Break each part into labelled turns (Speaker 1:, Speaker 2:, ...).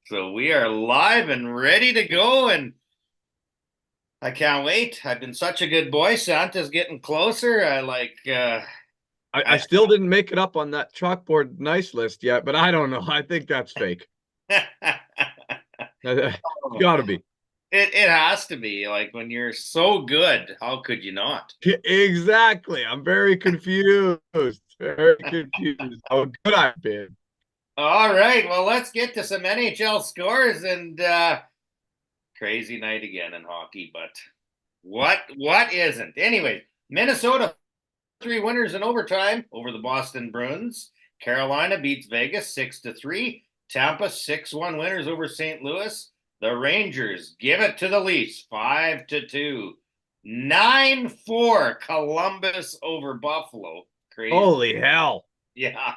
Speaker 1: So we are live and ready to go, and I can't wait. I've been such a good boy. Santa's getting closer.
Speaker 2: I still didn't make it up on that chalkboard nice list yet, but I don't know. I think that's fake. It's got to be.
Speaker 1: it has to be like when you're so good, how could you not?
Speaker 2: Exactly. I'm very confused. Very confused how good I've been.
Speaker 1: All right, well, let's get to some NHL scores and crazy night again in hockey, but what isn't? Anyway, Minnesota 3 winners in overtime over the Boston Bruins. Carolina beats Vegas 6-3. Tampa 6-1 winners over St. Louis. The Rangers give it to the Leafs 5-2. 9-4 Columbus over Buffalo. Crazy.
Speaker 2: Holy hell.
Speaker 1: Yeah.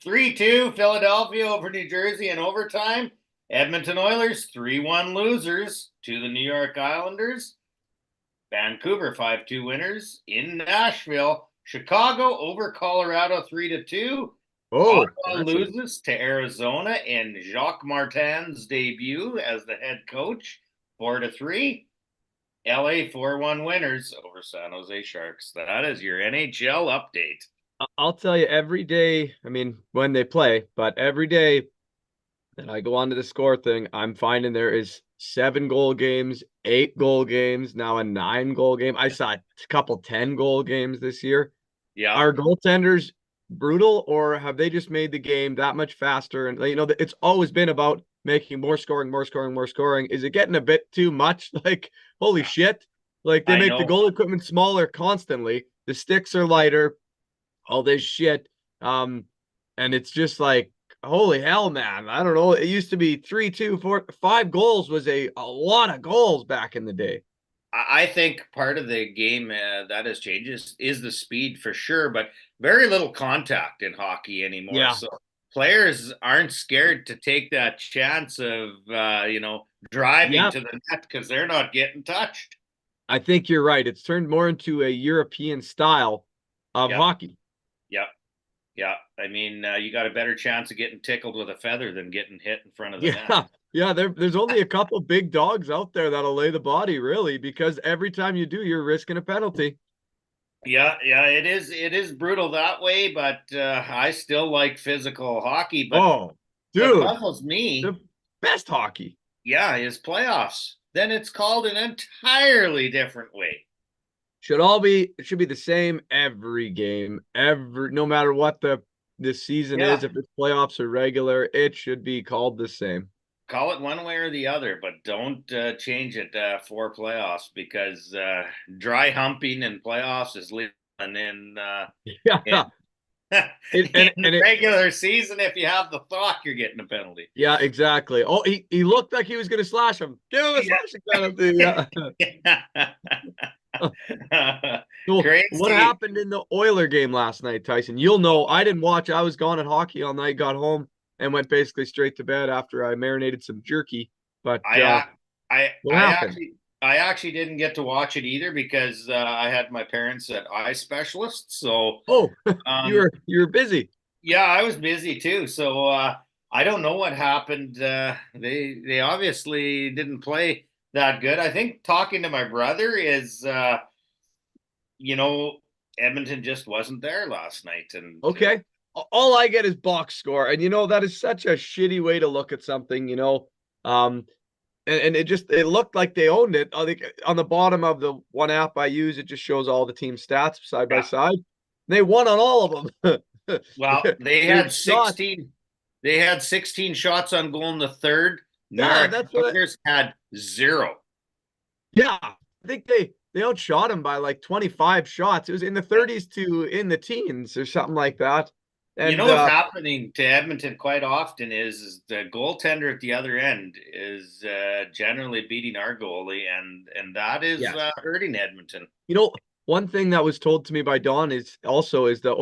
Speaker 1: 3-2 Philadelphia over New Jersey in overtime. Edmonton Oilers 3-1 losers to the New York Islanders. Vancouver 5-2 winners in Nashville. Chicago over Colorado 3-2.
Speaker 2: Oh,
Speaker 1: Ottawa
Speaker 2: that's a
Speaker 1: loses to Arizona in Jacques Martin's debut as the head coach 4-3. LA 4-1 winners over San Jose Sharks. That is your NHL update.
Speaker 2: I'll tell you every day, I mean, when they play, but every day that I go onto the score thing, I'm finding there is 7 goal games, 8 goal games, now a 9 goal game. I saw a couple 10 goal games this year.
Speaker 1: Yeah.
Speaker 2: Are goaltenders brutal, or have they just made the game that much faster? And it's always been about making more scoring, more scoring, more scoring. Is it getting a bit too much? Like, holy shit. Like they
Speaker 1: I
Speaker 2: make the
Speaker 1: know.
Speaker 2: goal equipment smaller constantly. The sticks are lighter, all this shit. And it's just like, holy hell, man. I don't know. It used to be 3, 2, 4, 5 goals was a lot of goals back in the day.
Speaker 1: I think part of the game that has changed is the speed for sure, but very little contact in hockey anymore.
Speaker 2: Yeah.
Speaker 1: So players aren't scared to take that chance of driving
Speaker 2: Yeah.
Speaker 1: to the net because they're not getting touched.
Speaker 2: I think you're right. It's turned more into a European style of
Speaker 1: Yep,
Speaker 2: hockey.
Speaker 1: yep, yeah. I mean, you got a better chance of getting tickled with a feather than getting hit in front of the net.
Speaker 2: Yeah. Yeah, there's only a couple big dogs out there that'll lay the body, really, because every time you do, you're risking a penalty.
Speaker 1: Yeah, yeah, it is brutal that way, but I still like physical hockey. But
Speaker 2: Oh,
Speaker 1: what
Speaker 2: dude,
Speaker 1: puzzles me,
Speaker 2: the best hockey.
Speaker 1: yeah, is playoffs. Then it's called an entirely different way.
Speaker 2: It should be the same every game, no matter what the season
Speaker 1: Yeah,
Speaker 2: is, if it's playoffs or regular, it should be called the same.
Speaker 1: call it one way or the other, but don't change it for playoffs because dry humping in playoffs is legal, and then in,
Speaker 2: Yeah. It,
Speaker 1: in
Speaker 2: and it
Speaker 1: regular season, if you have the thought, you're getting a penalty.
Speaker 2: Yeah, exactly. Oh, he looked like he was gonna slash him. Give him a slashing penalty. Yeah.
Speaker 1: Yeah.
Speaker 2: So what
Speaker 1: Crazy.
Speaker 2: happened in the Oiler game last night, Tyson? You'll know. I didn't watch. I was gone at hockey all night, got home and went basically straight to bed after I marinated some jerky. But
Speaker 1: I ac- I
Speaker 2: what
Speaker 1: I
Speaker 2: happened?
Speaker 1: actually didn't get to watch it either because I had my parents at eye specialists. So
Speaker 2: Oh,
Speaker 1: um,
Speaker 2: you were busy.
Speaker 1: yeah, I was busy too. So I don't know what happened. They obviously didn't play that good. I think talking to my brother is you know Edmonton just wasn't there last night, and
Speaker 2: Okay. All I get is box score. And that is such a shitty way to look at something. Um, and it looked like they owned it. I think on the bottom of the one app I use, it just shows all the team stats side by
Speaker 1: yeah.
Speaker 2: side. They won on all of them.
Speaker 1: Well, they
Speaker 2: Their
Speaker 1: had
Speaker 2: shots.
Speaker 1: 16. They had 16 shots on goal in the third. New
Speaker 2: Yeah,
Speaker 1: York
Speaker 2: that's what.
Speaker 1: Islanders had zero.
Speaker 2: Yeah, I think they outshot him by like 25 shots. It was in the
Speaker 1: Yeah.
Speaker 2: 30s to in the teens or something like that.
Speaker 1: You know
Speaker 2: And
Speaker 1: what's happening to Edmonton quite often is the goaltender at the other end is generally beating our goalie, and that is
Speaker 2: yes,
Speaker 1: hurting Edmonton.
Speaker 2: you know, one thing that was told to me by Don is the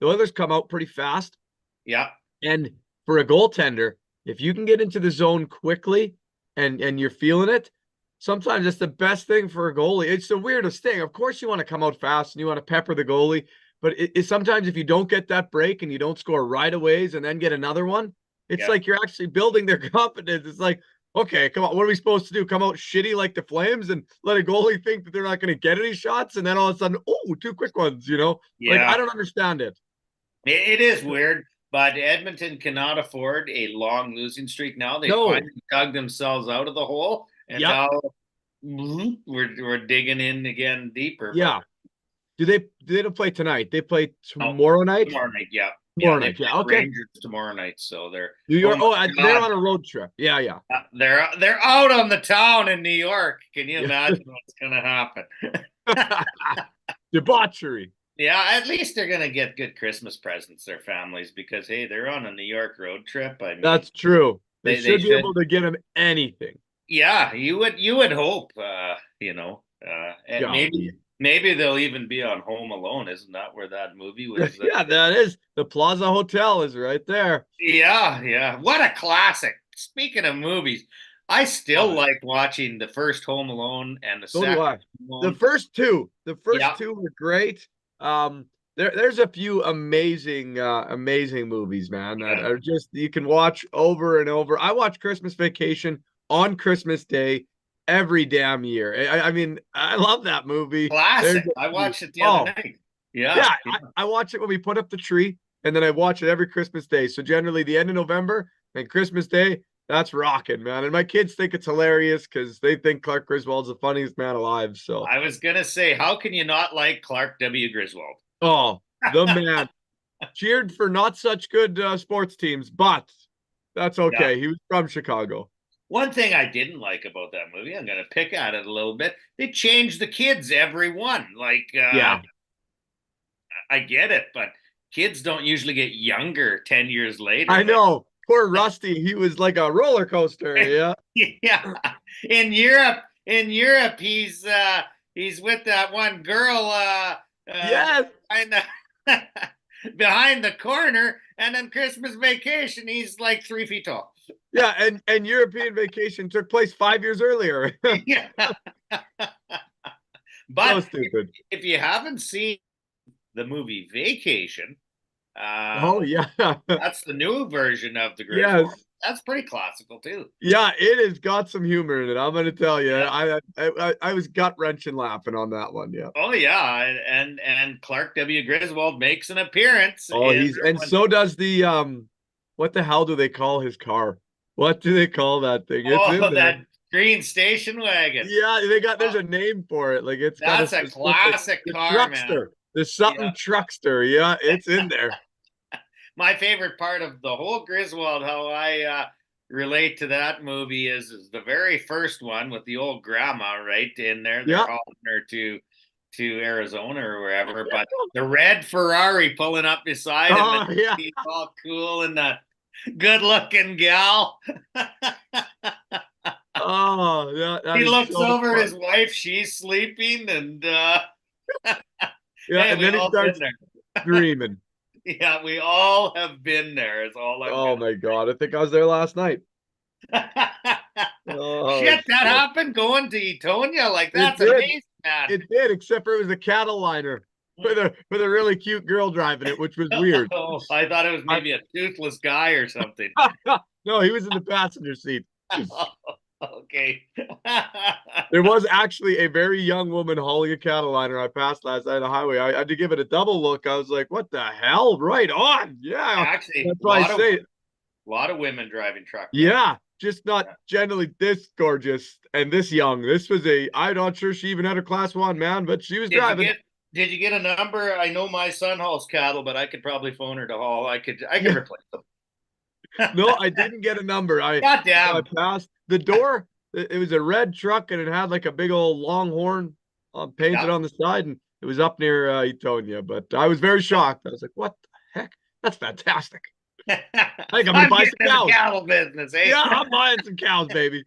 Speaker 2: Oilers come out pretty fast.
Speaker 1: Yeah,
Speaker 2: And for a goaltender, if you can get into the zone quickly and you're feeling it, sometimes it's the best thing for a goalie. It's the weirdest thing. Of course, you want to come out fast and you want to pepper the goalie, but sometimes if you don't get that break and you don't score right away and then get another one, It's
Speaker 1: Yeah.
Speaker 2: like you're actually building their confidence. It's like, okay, come on, what are we supposed to do? Come out shitty like the Flames and let a goalie think that they're not going to get any shots, and then all of a sudden, oh, two quick ones. Like I
Speaker 1: Yeah.
Speaker 2: don't understand it.
Speaker 1: It is weird, but Edmonton cannot afford a long losing streak now. They
Speaker 2: No,
Speaker 1: finally dug themselves out of the hole, and
Speaker 2: yep,
Speaker 1: now we're digging in again deeper. But
Speaker 2: yeah. They don't play tonight? They play
Speaker 1: no,
Speaker 2: tomorrow night.
Speaker 1: tomorrow night, yeah, yeah,
Speaker 2: Tomorrow
Speaker 1: they
Speaker 2: night,
Speaker 1: play
Speaker 2: yeah.
Speaker 1: the
Speaker 2: Okay.
Speaker 1: Rangers tomorrow night, so they're
Speaker 2: New
Speaker 1: oh
Speaker 2: York.
Speaker 1: my
Speaker 2: Oh, they're
Speaker 1: god,
Speaker 2: on a road trip. Yeah, yeah.
Speaker 1: they're out on the town in New York. Can you
Speaker 2: Yeah.
Speaker 1: imagine what's gonna happen?
Speaker 2: Debauchery.
Speaker 1: Yeah, at least they're gonna get good Christmas presents, their families, because hey, they're on a New York road trip. I mean,
Speaker 2: That's true. They
Speaker 1: they
Speaker 2: should be able
Speaker 1: should.
Speaker 2: to get him anything.
Speaker 1: Yeah, you would hope, and
Speaker 2: Golly.
Speaker 1: maybe they'll even be on Home Alone. Isn't that where that movie was?
Speaker 2: Yeah, that is the Plaza Hotel is right there.
Speaker 1: Yeah, yeah. What a classic. Speaking of movies, I still
Speaker 2: Uh,
Speaker 1: like watching the first Home Alone and the
Speaker 2: so do
Speaker 1: second
Speaker 2: I.
Speaker 1: Home
Speaker 2: The
Speaker 1: Alone.
Speaker 2: first two, the first
Speaker 1: Yeah,
Speaker 2: two were great. There's a few amazing movies, man, that
Speaker 1: yeah.
Speaker 2: are just you can watch over and over. I watch Christmas Vacation on Christmas Day every damn year. I mean, I love that movie. There's
Speaker 1: Classic.
Speaker 2: a
Speaker 1: I
Speaker 2: few.
Speaker 1: watched it the other
Speaker 2: Oh,
Speaker 1: night. Yeah,
Speaker 2: yeah,
Speaker 1: yeah.
Speaker 2: I watch it when we put up the tree, and then I watch it every Christmas Day. So generally, the end of November and Christmas Day, that's rocking, man. And my kids think it's hilarious because they think Clark Griswold's the funniest man alive. So,
Speaker 1: I was gonna say, how can you not like Clark W. Griswold?
Speaker 2: oh, the man cheered for not such good sports teams, but that's
Speaker 1: Yeah.
Speaker 2: okay. He was from Chicago.
Speaker 1: One thing I didn't like about that movie, I'm going to pick at it a little bit. They changed the kids every one. Like,
Speaker 2: Yeah,
Speaker 1: I get it, but kids don't usually get younger 10 years
Speaker 2: I
Speaker 1: later. Like,
Speaker 2: know. Poor Rusty, he was like a roller coaster. Yeah.
Speaker 1: yeah. In Europe, he's with that one girl
Speaker 2: Yes.
Speaker 1: behind the behind the corner, and then Christmas Vacation, he's like 3 feet tall.
Speaker 2: Yeah, and European Vacation took place 5 years earlier.
Speaker 1: Yeah.
Speaker 2: So
Speaker 1: But
Speaker 2: stupid.
Speaker 1: if you haven't seen the movie Vacation, uh,
Speaker 2: Oh yeah.
Speaker 1: that's the new version of the Griswold.
Speaker 2: Yes.
Speaker 1: That's pretty classical too.
Speaker 2: Yeah, it has got some humor in it. I'm gonna tell you.
Speaker 1: Yeah.
Speaker 2: I was gut wrenching laughing on that one. Yeah.
Speaker 1: Oh yeah, and Clark W. Griswold makes an appearance
Speaker 2: Oh,
Speaker 1: in
Speaker 2: he's and
Speaker 1: one.
Speaker 2: so does the what the hell do they call his car? What do they call that thing? It's in
Speaker 1: Oh,
Speaker 2: there.
Speaker 1: that green station wagon.
Speaker 2: Yeah, there's
Speaker 1: Oh,
Speaker 2: a name for it. Like it's got a
Speaker 1: that's a
Speaker 2: specific
Speaker 1: classic
Speaker 2: the
Speaker 1: car, man.
Speaker 2: truckster. The
Speaker 1: Yeah.
Speaker 2: something truckster. Yeah, it's in there.
Speaker 1: My favorite part of the whole Griswold, how I relate to that movie is the very first one with the old grandma right in there. They're
Speaker 2: Yeah.
Speaker 1: hauling her to Arizona or wherever, but the red Ferrari pulling up beside him, and
Speaker 2: Oh yeah.
Speaker 1: he's all cool and the good looking gal.
Speaker 2: Oh, yeah, that
Speaker 1: He
Speaker 2: is
Speaker 1: looks
Speaker 2: so
Speaker 1: over at his
Speaker 2: fun.
Speaker 1: wife, she's sleeping, and
Speaker 2: Yeah,
Speaker 1: hey,
Speaker 2: and
Speaker 1: we
Speaker 2: then he
Speaker 1: all been
Speaker 2: starts
Speaker 1: there.
Speaker 2: screaming.
Speaker 1: Yeah, we all have been there. Is all I'm
Speaker 2: Oh
Speaker 1: gonna
Speaker 2: my God. I think I was there last night.
Speaker 1: say.
Speaker 2: Oh
Speaker 1: Shit, that
Speaker 2: shit.
Speaker 1: happened going to Etonia. Like
Speaker 2: It
Speaker 1: that's
Speaker 2: did.
Speaker 1: amazing, man.
Speaker 2: It did, except for it was a cattle liner with a really cute girl driving it, which was weird.
Speaker 1: Oh, I thought it was
Speaker 2: I,
Speaker 1: maybe a toothless guy or something.
Speaker 2: no, he was in the passenger seat.
Speaker 1: Okay.
Speaker 2: There was actually a very young woman hauling a cattle liner I passed last night on the highway. I had to give it a double look. I was like, what the hell? Right on. Yeah.
Speaker 1: Actually,
Speaker 2: That's why I say it.
Speaker 1: lot of women driving truck now.
Speaker 2: Yeah. Just not generally this gorgeous and this young. This was I'm not sure she even had her class one, man, but she was
Speaker 1: Did you
Speaker 2: driving.
Speaker 1: get did you get a number? I know my son hauls cattle, but I could probably phone her to haul. I could
Speaker 2: Yeah.
Speaker 1: replace them.
Speaker 2: No, I didn't get a number.
Speaker 1: God
Speaker 2: So I
Speaker 1: damn.
Speaker 2: passed the door. It was a red truck and it had like a big old longhorn painted
Speaker 1: Yeah.
Speaker 2: on the side, and it was up near Etonia. But I was very shocked. I was like, "What the heck? That's fantastic! I think I'm gonna
Speaker 1: I'm
Speaker 2: buy
Speaker 1: getting
Speaker 2: some
Speaker 1: in the
Speaker 2: cows.
Speaker 1: cattle business, eh?
Speaker 2: Yeah, I'm buying some cows, baby."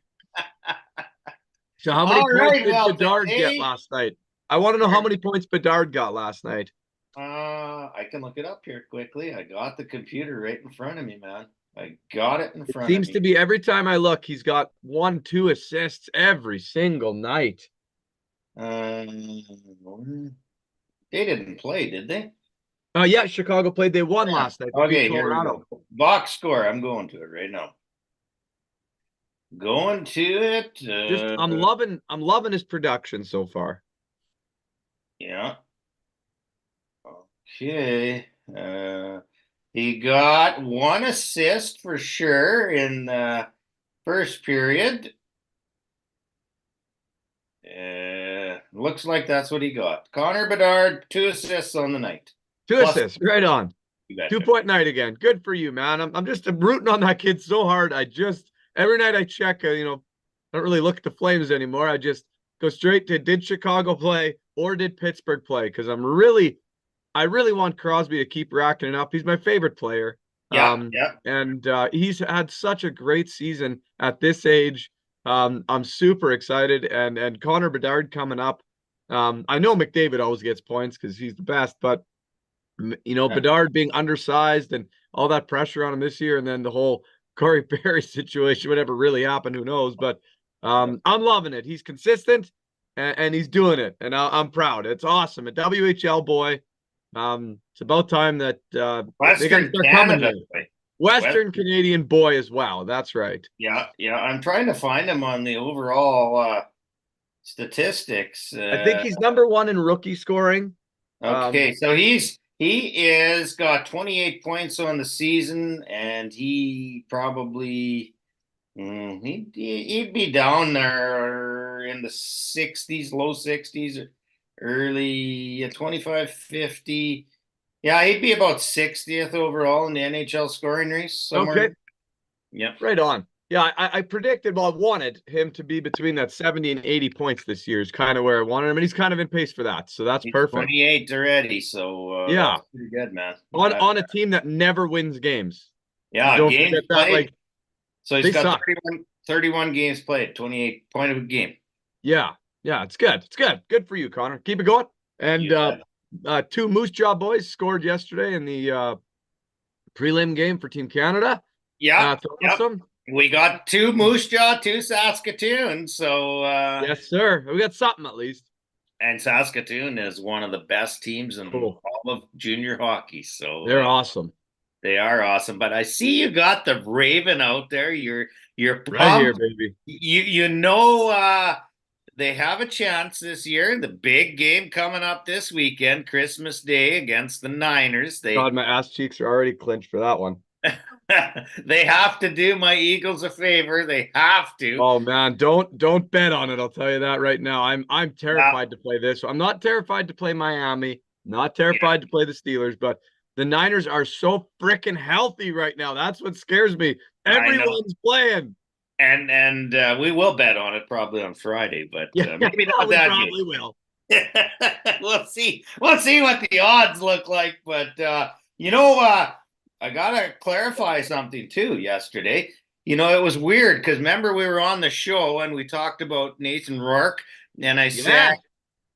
Speaker 2: So, how many
Speaker 1: All
Speaker 2: points
Speaker 1: right.
Speaker 2: did
Speaker 1: Well,
Speaker 2: Bedard get
Speaker 1: today,
Speaker 2: last night? I want to know how many points Bedard got last night.
Speaker 1: I can look it up here quickly. I got the computer right in front of me, man. I got it in
Speaker 2: It
Speaker 1: front of
Speaker 2: seems
Speaker 1: me.
Speaker 2: to be every time I look, he's got 1, 2 assists every single night.
Speaker 1: They didn't play, did they?
Speaker 2: Yeah, Chicago played. They won
Speaker 1: Yeah.
Speaker 2: last night. They beat
Speaker 1: Okay, here we
Speaker 2: Colorado.
Speaker 1: go. Box score. I'm going to it right now. Going to it.
Speaker 2: Just I'm loving his production so far.
Speaker 1: Yeah. Okay. He got one assist for sure in the first period. Looks like that's what he got. Connor Bedard, 2 assists on the night.
Speaker 2: Two
Speaker 1: Plus,
Speaker 2: assists, right on.
Speaker 1: you
Speaker 2: Two
Speaker 1: betcha.
Speaker 2: point night again. Good for you, man. I'm rooting on that kid so hard. I just every night I check, I don't really look at the Flames anymore. I just go straight to did Chicago play or did Pittsburgh play? Because I really want Crosby to keep racking it up. He's my favorite player.
Speaker 1: Yeah, yeah.
Speaker 2: And he's had such a great season at this age. I'm super excited. And Connor Bedard coming up. I know McDavid always gets points because he's the best, but Bedard being undersized and all that pressure on him this year, and then the whole Corey Perry situation, whatever really happened, who knows? But I'm loving it. He's consistent and he's doing it, and I'm proud. It's awesome. A WHL boy. It's about time that they got to
Speaker 1: Western
Speaker 2: start coming
Speaker 1: Canada.
Speaker 2: here.
Speaker 1: West,
Speaker 2: Western Canadian boy as well. That's right.
Speaker 1: yeah, yeah. I'm trying to find him on the overall statistics.
Speaker 2: I think he's number one in rookie scoring.
Speaker 1: Okay, so he is got 28 points on the season, and he probably he'd be down there in the 60s, low 60s, early 25, 50. Yeah, he'd be about 60th overall in the NHL scoring race somewhere.
Speaker 2: Okay,
Speaker 1: Yep.
Speaker 2: right on. Yeah, I predicted, well, I wanted him to be between that 70 and 80 points this year is kind of where I wanted him, and he's kind of in pace for that. So that's
Speaker 1: He's
Speaker 2: perfect.
Speaker 1: 28 already, so
Speaker 2: Yeah.
Speaker 1: that's pretty good, man.
Speaker 2: On a team that never wins games.
Speaker 1: Yeah,
Speaker 2: Don't
Speaker 1: games
Speaker 2: forget that.
Speaker 1: played.
Speaker 2: Like,
Speaker 1: So he's
Speaker 2: they
Speaker 1: got
Speaker 2: suck.
Speaker 1: 31 games played, 28 point of a game.
Speaker 2: Yeah. Yeah, it's good. It's good. Good for you, Connor. Keep it going. And
Speaker 1: You bet.
Speaker 2: two Moose Jaw boys scored yesterday in the prelim game for Team Canada.
Speaker 1: Yep,
Speaker 2: That's
Speaker 1: yep.
Speaker 2: awesome.
Speaker 1: We got two Moose Jaw, two Saskatoon. So
Speaker 2: Yes, sir. We got something at least.
Speaker 1: and Saskatoon is one of the best teams in
Speaker 2: Cool.
Speaker 1: all of junior hockey. So
Speaker 2: They're awesome.
Speaker 1: they are awesome. But I see you got the Raven out there. You're
Speaker 2: Right here,
Speaker 1: pumped.
Speaker 2: baby.
Speaker 1: They have a chance this year. The big game coming up this weekend, Christmas Day against the Niners.
Speaker 2: God, my ass cheeks are already clinched for that one.
Speaker 1: They have to do my Eagles a favor. They have to.
Speaker 2: Oh man, don't bet on it. I'll tell you that right now. I'm
Speaker 1: Yeah,
Speaker 2: terrified to play this. I'm not terrified to play Miami, not
Speaker 1: yeah,
Speaker 2: terrified to play the Steelers, but the Niners are so freaking healthy right now. That's what scares me.
Speaker 1: I know.
Speaker 2: Everyone's playing.
Speaker 1: And we will bet on it probably on Friday, but
Speaker 2: Yeah,
Speaker 1: maybe not
Speaker 2: we
Speaker 1: that
Speaker 2: probably
Speaker 1: game.
Speaker 2: will.
Speaker 1: We'll see. We'll see what the odds look like. But I gotta clarify something too. Yesterday, it was weird because remember we were on the show and we talked about Nathan Rourke, and I
Speaker 2: Yeah.
Speaker 1: said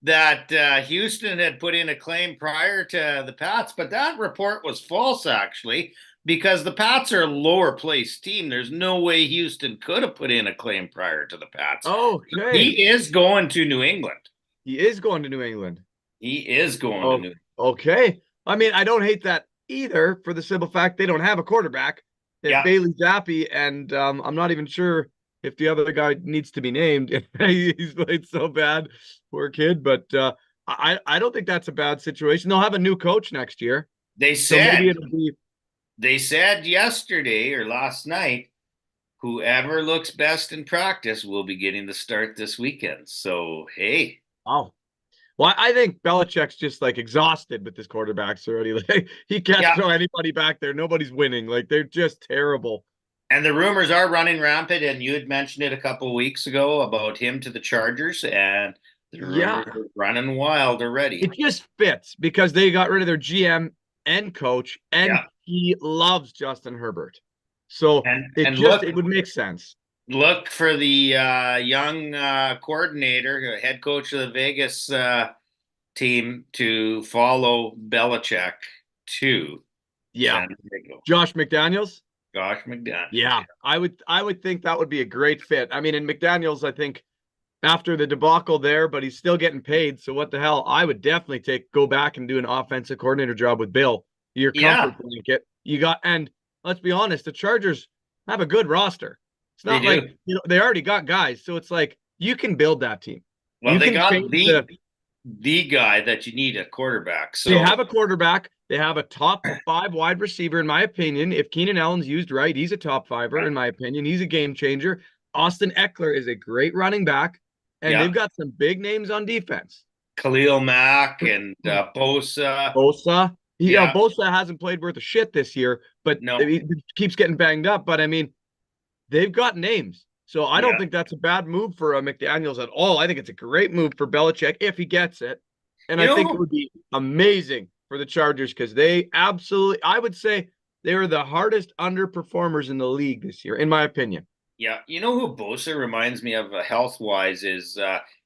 Speaker 1: that Houston had put in a claim prior to the Pats, but that report was false actually because the Pats are a lower place team. There's no way Houston could have put in a claim prior to the Pats.
Speaker 2: Okay.
Speaker 1: He is going to New England.
Speaker 2: He is going to New England.
Speaker 1: He is going to
Speaker 2: Oh,
Speaker 1: New England.
Speaker 2: okay. I mean, I don't hate that either for the simple fact they don't have a quarterback. They have
Speaker 1: Yeah,
Speaker 2: Bailey Zappi, and I'm not even sure if the other guy needs to be named. He's played so bad, poor kid. But I don't think that's a bad situation. They'll have a new coach next year,
Speaker 1: they
Speaker 2: so maybe
Speaker 1: said
Speaker 2: it'll be.
Speaker 1: they said yesterday or last night, whoever looks best in practice will be getting the start this weekend. So hey,
Speaker 2: Oh, well, I think Belichick's just like exhausted with his quarterbacks already. Like he can't
Speaker 1: yeah.
Speaker 2: throw anybody back there. Nobody's winning. Like they're just terrible.
Speaker 1: And the rumors are running rampant, and you had mentioned it a couple of weeks ago about him to the Chargers, and the
Speaker 2: Yeah,
Speaker 1: rumors are running wild already.
Speaker 2: it just fits because they got rid of their GM and coach, and
Speaker 1: Yeah,
Speaker 2: he loves Justin Herbert. So
Speaker 1: and look
Speaker 2: it would make sense.
Speaker 1: look for the young coordinator, head coach of the Vegas team, to follow Belichick to
Speaker 2: Yeah.
Speaker 1: San Diego.
Speaker 2: Josh McDaniels.
Speaker 1: Josh McDaniels.
Speaker 2: Yeah, I would think that would be a great fit. I mean, in McDaniels, I think after the debacle there, but he's still getting paid. So what the hell? I would definitely go back and do an offensive coordinator job with Bill. Your
Speaker 1: Yeah,
Speaker 2: comfort blanket. You got, and let's be honest, the Chargers have a good roster. It's
Speaker 1: they
Speaker 2: not
Speaker 1: do.
Speaker 2: like, they already got guys. So it's like you can build that team.
Speaker 1: Well,
Speaker 2: You
Speaker 1: they
Speaker 2: can
Speaker 1: got
Speaker 2: change
Speaker 1: the guy that you need at quarterback.
Speaker 2: they
Speaker 1: So
Speaker 2: have a quarterback. They have a top 5 wide receiver, in my opinion. If Keenan Allen's used right, he's a top fiver, in my opinion. He's a game changer. Austin Eckler is a great running back, and
Speaker 1: yeah,
Speaker 2: they've got some big names on defense.
Speaker 1: Khalil Mack and Bosa.
Speaker 2: Bosa,
Speaker 1: Yeah,
Speaker 2: Bosa hasn't played worth a shit this year, but
Speaker 1: no,
Speaker 2: he keeps getting banged up. But I mean, they've got names. So I don't
Speaker 1: yeah.
Speaker 2: think that's a bad move for McDaniels at all. I think it's a great move for Belichick if he gets it. And
Speaker 1: You
Speaker 2: I think it
Speaker 1: know,
Speaker 2: would be amazing for the Chargers because they absolutely, I would say they were the hardest underperformers in the league this year, in my opinion.
Speaker 1: yeah, you know who Bosa reminds me of health wise is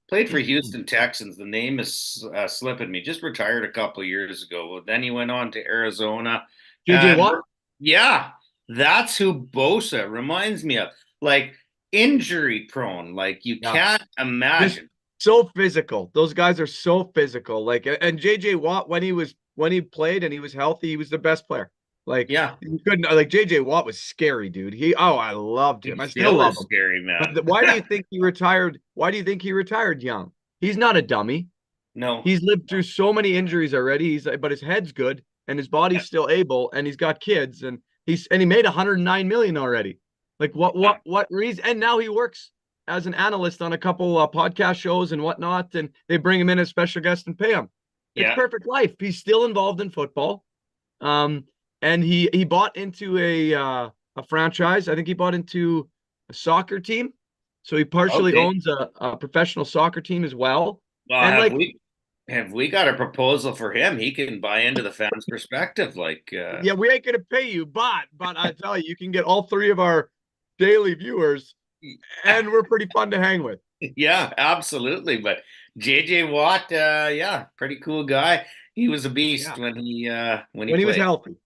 Speaker 1: played for Houston Texans. The name is slipping me. Just retired a couple of years ago. Then he went on to Arizona,
Speaker 2: JJ
Speaker 1: and
Speaker 2: Watt?
Speaker 1: yeah, that's who Bosa reminds me of. Like injury prone. Like you
Speaker 2: Yeah.
Speaker 1: can't
Speaker 2: Just
Speaker 1: imagine.
Speaker 2: so physical. Those guys are so physical. Like, and JJ Watt, when he played and he was healthy, he was the best player. Like,
Speaker 1: Yeah,
Speaker 2: you couldn't, like, JJ Watt was scary, dude. I loved
Speaker 1: he
Speaker 2: him. I still
Speaker 1: still
Speaker 2: love
Speaker 1: is
Speaker 2: him.
Speaker 1: scary,
Speaker 2: But
Speaker 1: man.
Speaker 2: why do you think he retired? Why do you think he retired young? He's not a dummy.
Speaker 1: No,
Speaker 2: He's lived through so many injuries already. But his head's good and his body's still able, and he's got kids, and he made 109 million already. Like, what reason? And now he works as an analyst on a couple podcast shows and whatnot, and they bring him in as special guest and pay him. It's
Speaker 1: yeah,
Speaker 2: perfect life. He's still involved in football. Um, and he bought into a franchise. I think he bought into a soccer team. So he partially
Speaker 1: okay.
Speaker 2: owns a professional soccer team as well.
Speaker 1: Well,
Speaker 2: And like,
Speaker 1: have we got a proposal for him? He can buy into the fans' perspective. Like,
Speaker 2: yeah, we ain't gonna pay you, but I tell you, you can get all 3 of our daily viewers, and we're pretty fun to hang with.
Speaker 1: yeah, absolutely. But JJ Watt, yeah, pretty cool guy. He was a beast
Speaker 2: Yeah,
Speaker 1: when he
Speaker 2: when he was
Speaker 1: played.
Speaker 2: healthy.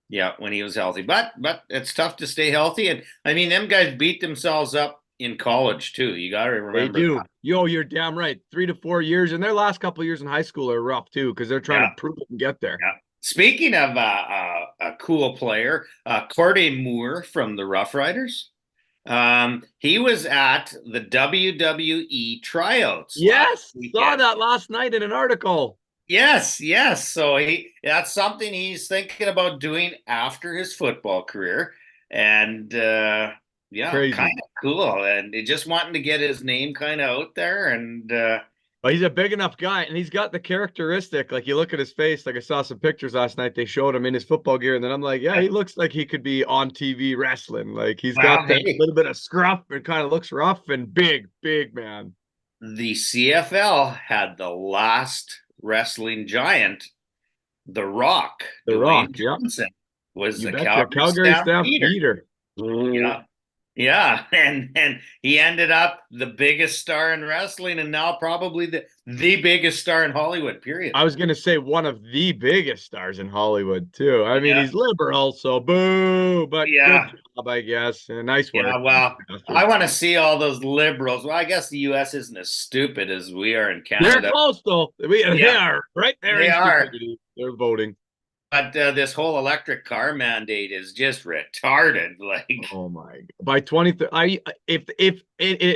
Speaker 1: Yeah, when he was healthy. But it's tough to stay healthy. And I mean, them guys beat themselves up in college too. You got to
Speaker 2: They
Speaker 1: remember that.
Speaker 2: do. Yo, you're damn right. 3 to 4 years, and their last couple of years in high school are rough too because they're trying to
Speaker 1: Yeah,
Speaker 2: prove it and get there.
Speaker 1: yeah. Speaking of a cool player, Corday Moore from the Rough Riders. He was at the WWE tryouts last
Speaker 2: Yes, saw
Speaker 1: weekend.
Speaker 2: that last night in an article.
Speaker 1: Yes, yes. So that's something he's thinking about doing after his football career. And yeah, kind
Speaker 2: Crazy.
Speaker 1: of cool. And he just wanting to get his name kind of out there. And
Speaker 2: But he's a big enough guy, and he's got the characteristic. Like, you look at his face. Like, I saw some pictures last night. They showed him in his football gear, and then I'm like, yeah, he looks like he could be on TV wrestling. Like, he's
Speaker 1: well,
Speaker 2: got that
Speaker 1: hey,
Speaker 2: little bit of scruff and kind of looks rough and big man.
Speaker 1: the CFL had the last wrestling giant, The Rock,
Speaker 2: The Rock,
Speaker 1: Dwayne
Speaker 2: yeah,
Speaker 1: Johnson, was
Speaker 2: you
Speaker 1: the
Speaker 2: betcha.
Speaker 1: Calgary
Speaker 2: Calgary
Speaker 1: Stampeder.
Speaker 2: Stampeder.
Speaker 1: Yeah. Yeah, and he ended up the biggest star in wrestling, and now probably the biggest star in Hollywood. Period.
Speaker 2: I was gonna say one of the biggest stars in Hollywood too. I mean,
Speaker 1: Yeah,
Speaker 2: he's liberal, so boo, but good
Speaker 1: yeah,
Speaker 2: job, I guess. Nice
Speaker 1: yeah.
Speaker 2: work,
Speaker 1: Well, I
Speaker 2: bastard.
Speaker 1: want to see all those liberals. Well, I guess the U.S. isn't as stupid as we are in
Speaker 2: They're
Speaker 1: Canada.
Speaker 2: close though. They
Speaker 1: Yeah,
Speaker 2: are right there
Speaker 1: they
Speaker 2: in
Speaker 1: are.
Speaker 2: stupidity. They're voting.
Speaker 1: But this whole electric car mandate is just retarded. Like,
Speaker 2: Oh my God. By 2030, if it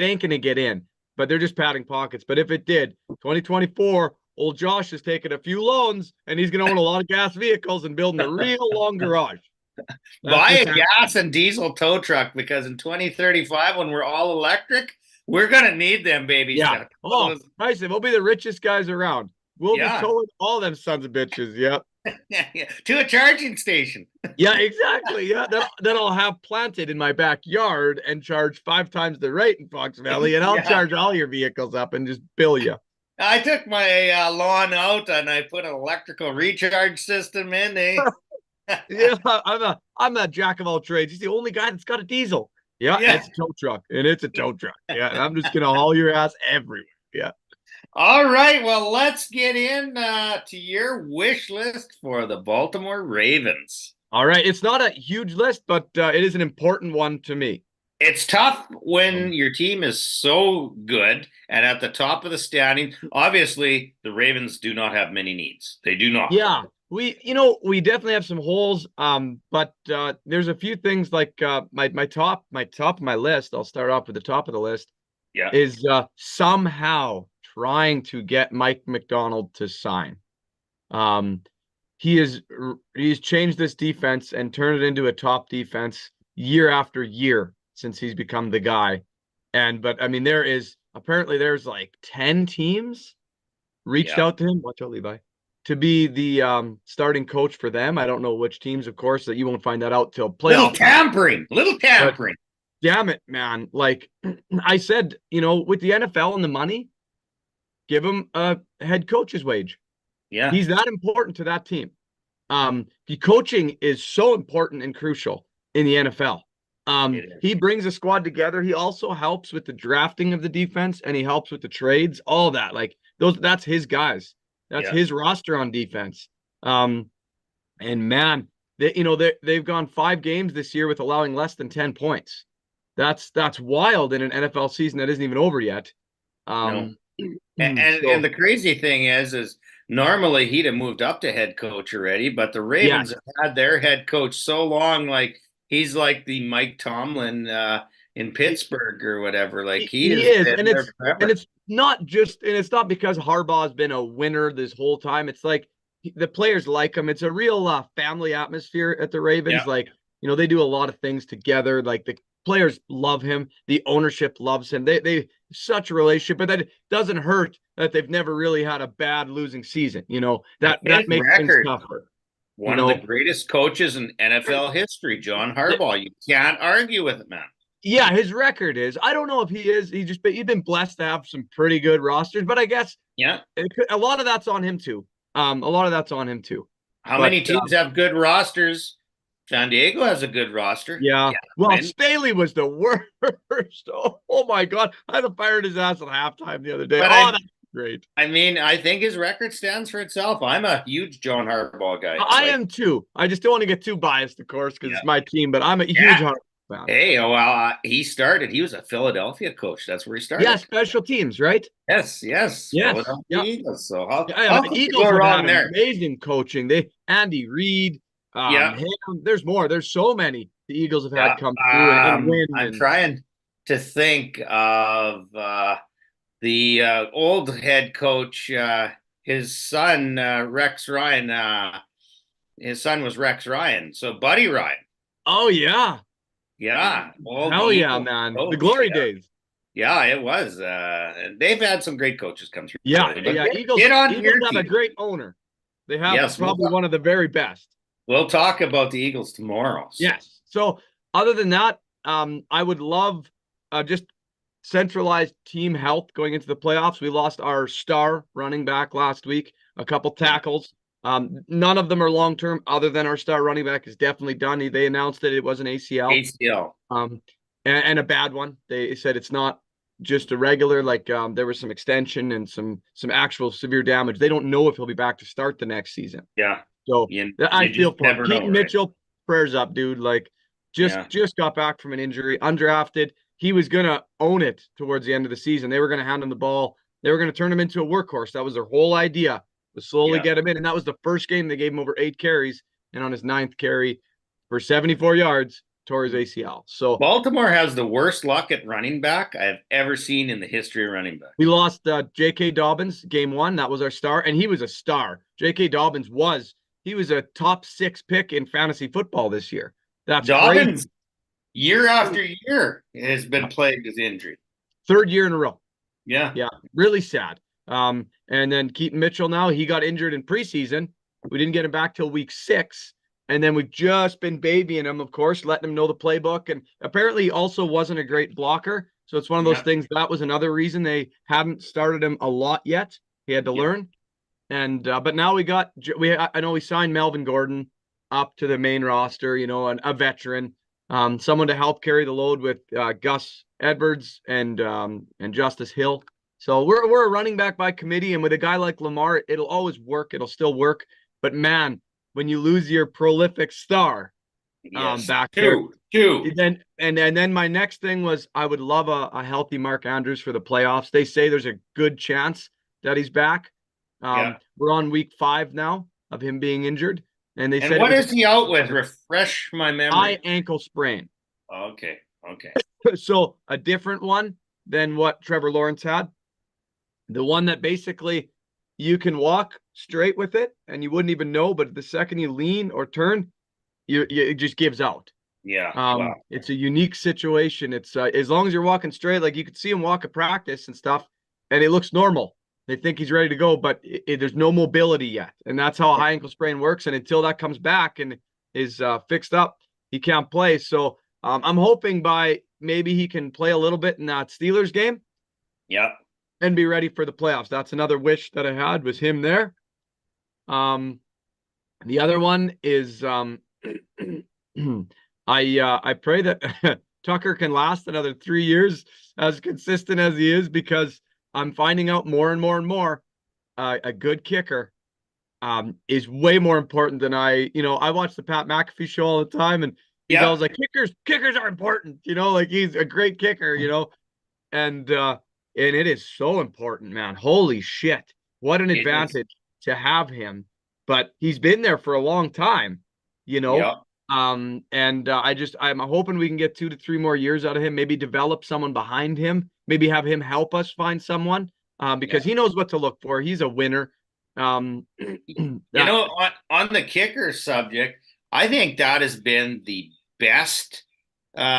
Speaker 2: ain't gonna get in, but they're just padding pockets. But if it did, 2024, old Josh is taking a few loans and he's gonna own a lot of gas vehicles and building a real long garage. That's
Speaker 1: buy
Speaker 2: what's
Speaker 1: a
Speaker 2: happening.
Speaker 1: gas and diesel tow truck because in 2035, when we're all electric, we're gonna need them babies.
Speaker 2: Yeah. Oh, nice. We'll be the richest guys around. We'll be
Speaker 1: Yeah,
Speaker 2: towing all them sons of bitches. Yep.
Speaker 1: yeah, to a charging station.
Speaker 2: Yeah, exactly. Yeah, that I'll have planted in my backyard and charge 5 times the rate in Fox Valley, and I'll
Speaker 1: Yeah.
Speaker 2: charge all your vehicles up and just bill you.
Speaker 1: I took my lawn out and I put an electrical recharge system in.
Speaker 2: Yeah, I'm a jack of all trades. He's the only guy that's got a diesel. Yeah, and
Speaker 1: Yeah.
Speaker 2: it's a tow truck, and it's a tow truck. Yeah, and I'm just gonna haul your ass everywhere. Yeah.
Speaker 1: All right. Well, let's get in to your wish list for the Baltimore Ravens.
Speaker 2: All right. It's not a huge list, but it is an important one to me.
Speaker 1: It's tough when
Speaker 2: Um,
Speaker 1: your team is so good and at the top of the standing. Obviously, the Ravens do not have many needs. They do not.
Speaker 2: yeah, we definitely have some holes. But there's a few things like my top of my list. I'll start off with the top of the list
Speaker 1: Yeah,
Speaker 2: is somehow trying to get Mike McDonald to sign. Um, he's changed this defense and turned it into a top defense year after year since he's become the guy. But I mean, there's like 10 teams reached
Speaker 1: yeah.
Speaker 2: out to him. Watch out, Levi. To be the starting coach for them. I don't know which teams, of course, that you won't find that out till
Speaker 1: Little
Speaker 2: playoff time.
Speaker 1: tampering, little
Speaker 2: But
Speaker 1: tampering.
Speaker 2: damn it, man. Like I said, with the NFL and the money, give him a head coach's wage.
Speaker 1: Yeah,
Speaker 2: He's that important to that team. The coaching is so important and crucial in the NFL.
Speaker 1: it is.
Speaker 2: He brings a squad together. He also helps with the drafting of the defense and he helps with the trades, all that. Like that's his guys. That's
Speaker 1: Yeah.
Speaker 2: his roster on defense. Um, and man, they've gone 5 games this year with allowing less than 10 points. That's wild in an NFL season that isn't even over yet.
Speaker 1: No.
Speaker 2: Um,
Speaker 1: And
Speaker 2: so
Speaker 1: the crazy thing is normally he'd have moved up to head coach already, but the Ravens
Speaker 2: yes,
Speaker 1: have had their head coach so long, like he's like the Mike Tomlin in Pittsburgh or whatever. Like he
Speaker 2: he
Speaker 1: has
Speaker 2: is,
Speaker 1: been
Speaker 2: and
Speaker 1: there forever.
Speaker 2: it's not because Harbaugh's been a winner this whole time. It's like the players like him. It's a real family atmosphere at the
Speaker 1: Yeah.
Speaker 2: Ravens. Like they do a lot of things together. Like the players love him. The ownership loves him. They such a relationship, but that doesn't hurt that they've never really had a bad losing season.
Speaker 1: And his
Speaker 2: That makes things
Speaker 1: record,
Speaker 2: tougher. You
Speaker 1: one of the
Speaker 2: know,
Speaker 1: greatest coaches in NFL history, John Harbaugh. You can't argue with it, man.
Speaker 2: Yeah, his record is. I don't know if he is. He's been blessed to have some pretty good rosters, but I guess
Speaker 1: Yeah.
Speaker 2: a lot of that's on him too. A lot of that's on him too.
Speaker 1: How
Speaker 2: But
Speaker 1: many teams have good rosters? San Diego has a good roster.
Speaker 2: yeah,
Speaker 1: Yeah,
Speaker 2: well,
Speaker 1: win.
Speaker 2: Staley was the worst. Oh my God, I had to fire his ass at halftime the other day.
Speaker 1: But
Speaker 2: Oh, that's great.
Speaker 1: I mean, I think his record stands for itself. I'm a huge John Harbaugh guy.
Speaker 2: I
Speaker 1: Like,
Speaker 2: am too. I just don't want to get too biased, of course, because
Speaker 1: yeah,
Speaker 2: it's my team. But I'm a huge
Speaker 1: yeah.
Speaker 2: Hunter fan.
Speaker 1: Hey, oh well, he started. He was a Philadelphia coach. That's where he
Speaker 2: Yeah,
Speaker 1: started.
Speaker 2: special teams, right?
Speaker 1: Yes, yes,
Speaker 2: Yes.
Speaker 1: Philadelphia
Speaker 2: Yep.
Speaker 1: Eagles. So how
Speaker 2: Yeah,
Speaker 1: how
Speaker 2: the
Speaker 1: could you
Speaker 2: Eagles
Speaker 1: go
Speaker 2: have
Speaker 1: wrong
Speaker 2: had
Speaker 1: there?
Speaker 2: amazing coaching. They Andy Reid,
Speaker 1: Yeah,
Speaker 2: there's more. There's so many the Eagles have had
Speaker 1: yeah.
Speaker 2: come through and win.
Speaker 1: I'm
Speaker 2: And
Speaker 1: trying to think of the old head coach. His son Rex Ryan. His son was Rex Ryan. So Buddy Ryan.
Speaker 2: oh yeah,
Speaker 1: Yeah, old
Speaker 2: hell yeah,
Speaker 1: Eagle
Speaker 2: man, the
Speaker 1: coach.
Speaker 2: glory
Speaker 1: Yeah,
Speaker 2: days.
Speaker 1: yeah, it was. And they've had some great coaches come through
Speaker 2: Yeah,
Speaker 1: lately. But
Speaker 2: yeah.
Speaker 1: get on to
Speaker 2: Eagles
Speaker 1: your
Speaker 2: have a
Speaker 1: team.
Speaker 2: great owner. They have
Speaker 1: Yes,
Speaker 2: probably one of the very best.
Speaker 1: we'll talk about the Eagles tomorrow. So
Speaker 2: Yes. So other than that, I would love just centralized team health going into the playoffs. We lost our star running back last week, a couple
Speaker 1: yeah,
Speaker 2: tackles. None of them are long term, other than our star running back is definitely done. They announced that it was an ACL,
Speaker 1: ACL.
Speaker 2: um, and a bad one. They said it's not just a regular, like there was some extension and some actual severe damage. They don't know if he'll be back to start the next season.
Speaker 1: Yeah,
Speaker 2: So I
Speaker 1: you just
Speaker 2: feel for him.
Speaker 1: never know,
Speaker 2: Keaton
Speaker 1: right?
Speaker 2: Mitchell, prayers up, dude. Like
Speaker 1: Yeah,
Speaker 2: just got back from an injury, undrafted. He was gonna own it towards the end of the season. They were gonna hand him the ball. They were gonna turn him into a workhorse. That was their whole idea, to slowly
Speaker 1: yeah.
Speaker 2: get him in. And that was the first game they gave him over 8 carries. And on his ninth carry for 74 yards, tore his ACL. So
Speaker 1: Baltimore has the worst luck at running back I've ever seen in the history of running
Speaker 2: we
Speaker 1: backs.
Speaker 2: lost J.K. Dobbins game one. That was our star, and he was a star. J.K. Dobbins he was a top 6 pick in fantasy football this year. That's crazy.
Speaker 1: Dobbins, year after year, has been plagued with injury.
Speaker 2: 3rd year in a row.
Speaker 1: Yeah,
Speaker 2: Yeah, really sad. And then Keaton Mitchell now, he got injured in preseason. We didn't get him back till week 6. And then we've just been babying him, of course, letting him know the playbook. And apparently he also wasn't a great blocker. So it's one of those
Speaker 1: yeah,
Speaker 2: things. That was another reason they haven't started him a lot yet. He had to
Speaker 1: yeah,
Speaker 2: learn. And but now I know we signed Melvin Gordon up to the main roster, a veteran, someone to help carry the load with Gus Edwards and Justice Hill. So we're a running back by committee, and with a guy like Lamar, it'll always work. It'll still work. But man, when you lose your prolific star,
Speaker 1: Yes.
Speaker 2: back there.
Speaker 1: Two.
Speaker 2: And then my next thing was I would love a healthy Mark Andrews for the playoffs. They say there's a good chance that he's back.
Speaker 1: Yeah.
Speaker 2: We're on week 5 now of him being injured, and they
Speaker 1: And
Speaker 2: said it
Speaker 1: what
Speaker 2: was
Speaker 1: is he out with? Refresh my
Speaker 2: high
Speaker 1: memory.
Speaker 2: ankle sprain.
Speaker 1: Okay. Okay.
Speaker 2: So a different one than what Trevor Lawrence had. The one that basically you can walk straight with it and you wouldn't even know, but the second you lean or turn, it just gives out.
Speaker 1: Yeah. Wow.
Speaker 2: It's a unique situation. It's as long as you're walking straight, like you could see him walk at practice and stuff, and it looks normal. They think he's ready to go, but there's no mobility yet, and that's how a high ankle sprain works. And until that comes back and is fixed up, he can't play. So I'm hoping by maybe he can play a little bit in that Steelers game
Speaker 1: Yeah.
Speaker 2: and be ready for the playoffs. That's another wish that I had was him there. Um, the other one is I pray that Tucker can last another 3 years as consistent as he is, because I'm finding out more and more and more a good kicker is way more important than I watch the Pat McAfee show all the time, and he's
Speaker 1: Yeah.
Speaker 2: always like kickers are important, like he's a great kicker, and it is so important, man. Holy shit. What an
Speaker 1: It is.
Speaker 2: advantage to have him. But he's been there for a long time, you know.
Speaker 1: Yeah.
Speaker 2: And I'm hoping we can get 2 to 3 more years out of him, maybe develop someone behind him, maybe have him help us find someone,
Speaker 1: Yeah.
Speaker 2: because he knows what to look for. He's a winner. That
Speaker 1: On the kicker subject, I think that has been the best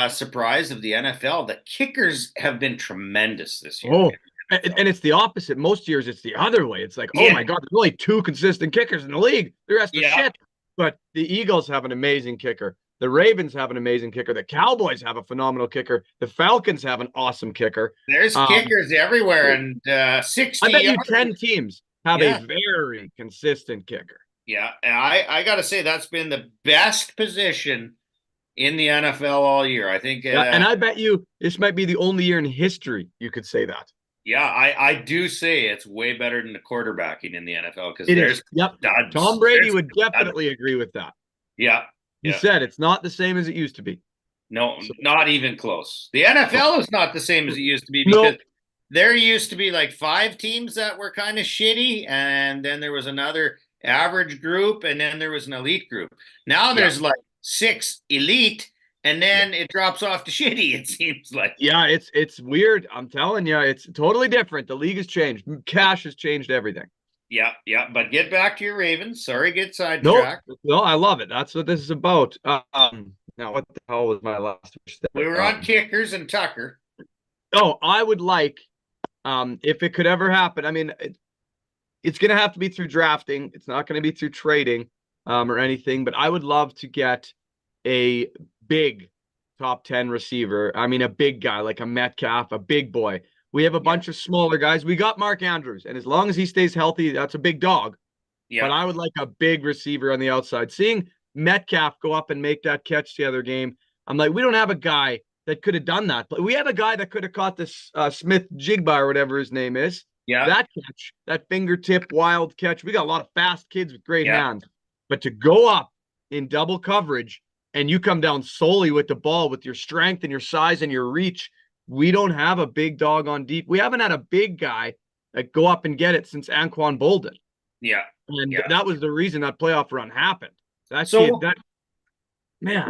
Speaker 1: surprise of the NFL. The kickers have been tremendous this year.
Speaker 2: Oh, and it's the opposite. Most years it's the other way. It's like, oh
Speaker 1: Yeah.
Speaker 2: my God, there's only 2 consistent kickers in the league. The rest are
Speaker 1: Yeah.
Speaker 2: shit. But the Eagles have an amazing kicker. The Ravens have an amazing kicker. The Cowboys have a phenomenal kicker. The Falcons have an awesome kicker.
Speaker 1: There's
Speaker 2: Um,
Speaker 1: kickers everywhere, and
Speaker 2: I
Speaker 1: 60
Speaker 2: bet you
Speaker 1: yards.
Speaker 2: 10 teams have a
Speaker 1: Yeah.
Speaker 2: very consistent kicker.
Speaker 1: Yeah. And I got to say, that's been the best position in the NFL all year. I think,
Speaker 2: Yeah, and I bet you this might be the only year in history you could say that.
Speaker 1: yeah, I do say it's way better than the quarterbacking in the NFL because
Speaker 2: It is.
Speaker 1: there's
Speaker 2: Yep. Tom
Speaker 1: studs.
Speaker 2: Brady
Speaker 1: There's
Speaker 2: would
Speaker 1: studs.
Speaker 2: definitely agree with that.
Speaker 1: Yeah.
Speaker 2: He
Speaker 1: Yeah.
Speaker 2: said it's not the same as it used to be.
Speaker 1: No,
Speaker 2: So,
Speaker 1: not even close. The NFL is not the same as it used to be because
Speaker 2: no,
Speaker 1: there used to be like 5 teams that were kind of shitty, and then there was another average group, and then there was an elite group. Now
Speaker 2: yeah.
Speaker 1: there's like 6 elite, and then it drops off to shitty, it seems like.
Speaker 2: Yeah, it's weird. I'm telling you, it's totally different. The league has changed. Cash has changed everything.
Speaker 1: Yeah, yeah. But get back to your Ravens. Sorry, get
Speaker 2: No,
Speaker 1: sidetracked.
Speaker 2: no, I love it. That's what this is about. Now what the hell was my last wish
Speaker 1: We
Speaker 2: there?
Speaker 1: were on kickers and Tucker.
Speaker 2: I would like, if it could ever happen. I mean, it's going to have to be through drafting. It's not going to be through trading, or anything. But I would love to get a big top 10 receiver. I mean, a big guy like a Metcalf, a big boy. We have a bunch of smaller guys. We got Mark Andrews, and as long as he stays healthy, that's a big dog. But
Speaker 1: Yeah,
Speaker 2: I would like a big receiver on the outside. Seeing Metcalf go up and make that catch the other game, I'm like, we don't have a guy that could have done that. But we have a guy that could have caught this Smith Jigba or whatever his name is.
Speaker 1: yeah,
Speaker 2: That catch, that fingertip wild catch. We got a lot of fast kids with great
Speaker 1: yeah.
Speaker 2: hands. But to go up in double coverage and you come down solely with the ball with your strength and your size and your reach, we don't have a big dog on deep. We haven't had a big guy that go up and get it since Anquan Bolden.
Speaker 1: Yeah,
Speaker 2: And
Speaker 1: yeah.
Speaker 2: that was the reason that playoff run happened. That
Speaker 1: So,
Speaker 2: kid, that man,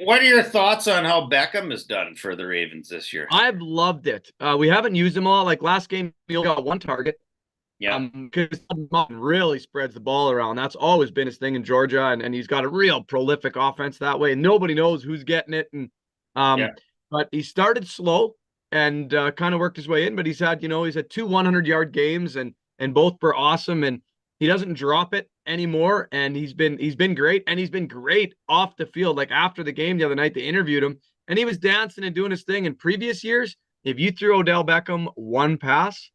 Speaker 1: what are your thoughts on how Beckham has done for the Ravens this year?
Speaker 2: I've loved it. We haven't used him all. Like last game, he only got one target.
Speaker 1: Yeah,
Speaker 2: Because really spreads the ball around. That's always been his thing in Georgia, and he's got a real prolific offense that way. Nobody knows who's getting it, and
Speaker 1: yeah,
Speaker 2: but he started slow and kind of worked his way in. But he's had 2 100-yard games, and both were awesome. And he doesn't drop it anymore. And he's been great, and he's been great off the field. Like after the game the other night, they interviewed him, and he was dancing and doing his thing. In previous years, if you threw Odell Beckham one pass,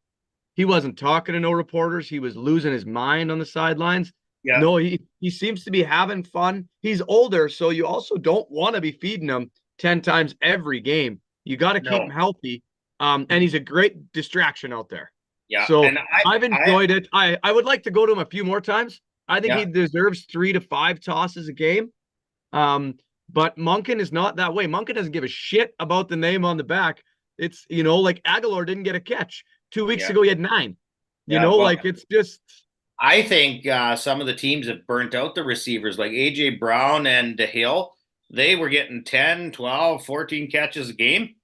Speaker 2: he wasn't talking to no reporters. He was losing his mind on the sidelines.
Speaker 1: yeah.
Speaker 2: No, he seems to be having fun. He's older, so you also don't want to be feeding him 10 times every game. You got to keep him
Speaker 1: No,
Speaker 2: healthy. And he's a great distraction out there.
Speaker 1: yeah.
Speaker 2: So
Speaker 1: And
Speaker 2: I've enjoyed it. I would like to go to him a few more times. I think
Speaker 1: yeah,
Speaker 2: he deserves 3 to 5 tosses a game. But Monken is not that way. Monken doesn't give a shit about the name on the back. It's, like Aguilar didn't get a catch. 2 weeks
Speaker 1: Yeah.
Speaker 2: ago, he had 9.
Speaker 1: Yeah. Well,
Speaker 2: Like it's just,
Speaker 1: I think some of the teams have burnt out the receivers like AJ Brown and DeHill. They were getting 10, 12, 14 catches a game.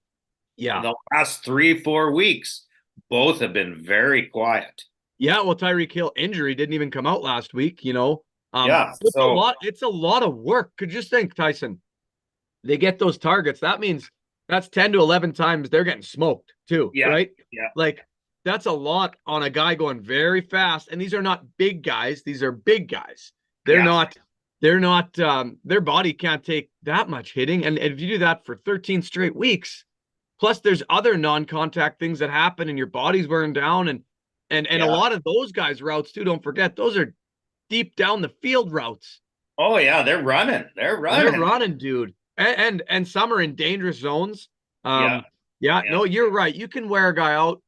Speaker 2: yeah.
Speaker 1: The last 3, 4 weeks, both have been very quiet.
Speaker 2: Yeah, well, Tyreek Hill injury didn't even come out last week.
Speaker 1: Yeah.
Speaker 2: It's a
Speaker 1: So,
Speaker 2: lot, it's a lot of work. Could you just think, Tyson, they get those targets. That means that's 10 to 11 times they're getting smoked too,
Speaker 1: yeah.
Speaker 2: right?
Speaker 1: Yeah.
Speaker 2: Like that's a lot on a guy going very fast. And these are not big guys, these are big guys. They're
Speaker 1: Yeah.
Speaker 2: not, they're not, their body can't take that much hitting. And if you do that for 13 straight weeks, plus there's other non-contact things that happen and your body's wearing down. And a
Speaker 1: Yeah.
Speaker 2: lot of those guys' routes too, don't forget, those are deep down the field routes.
Speaker 1: Oh, yeah. They're running. They're
Speaker 2: They're
Speaker 1: running.
Speaker 2: running, dude. And some are in dangerous zones.
Speaker 1: Yeah.
Speaker 2: Yeah,
Speaker 1: Yeah.
Speaker 2: no, you're right. You can wear a guy out,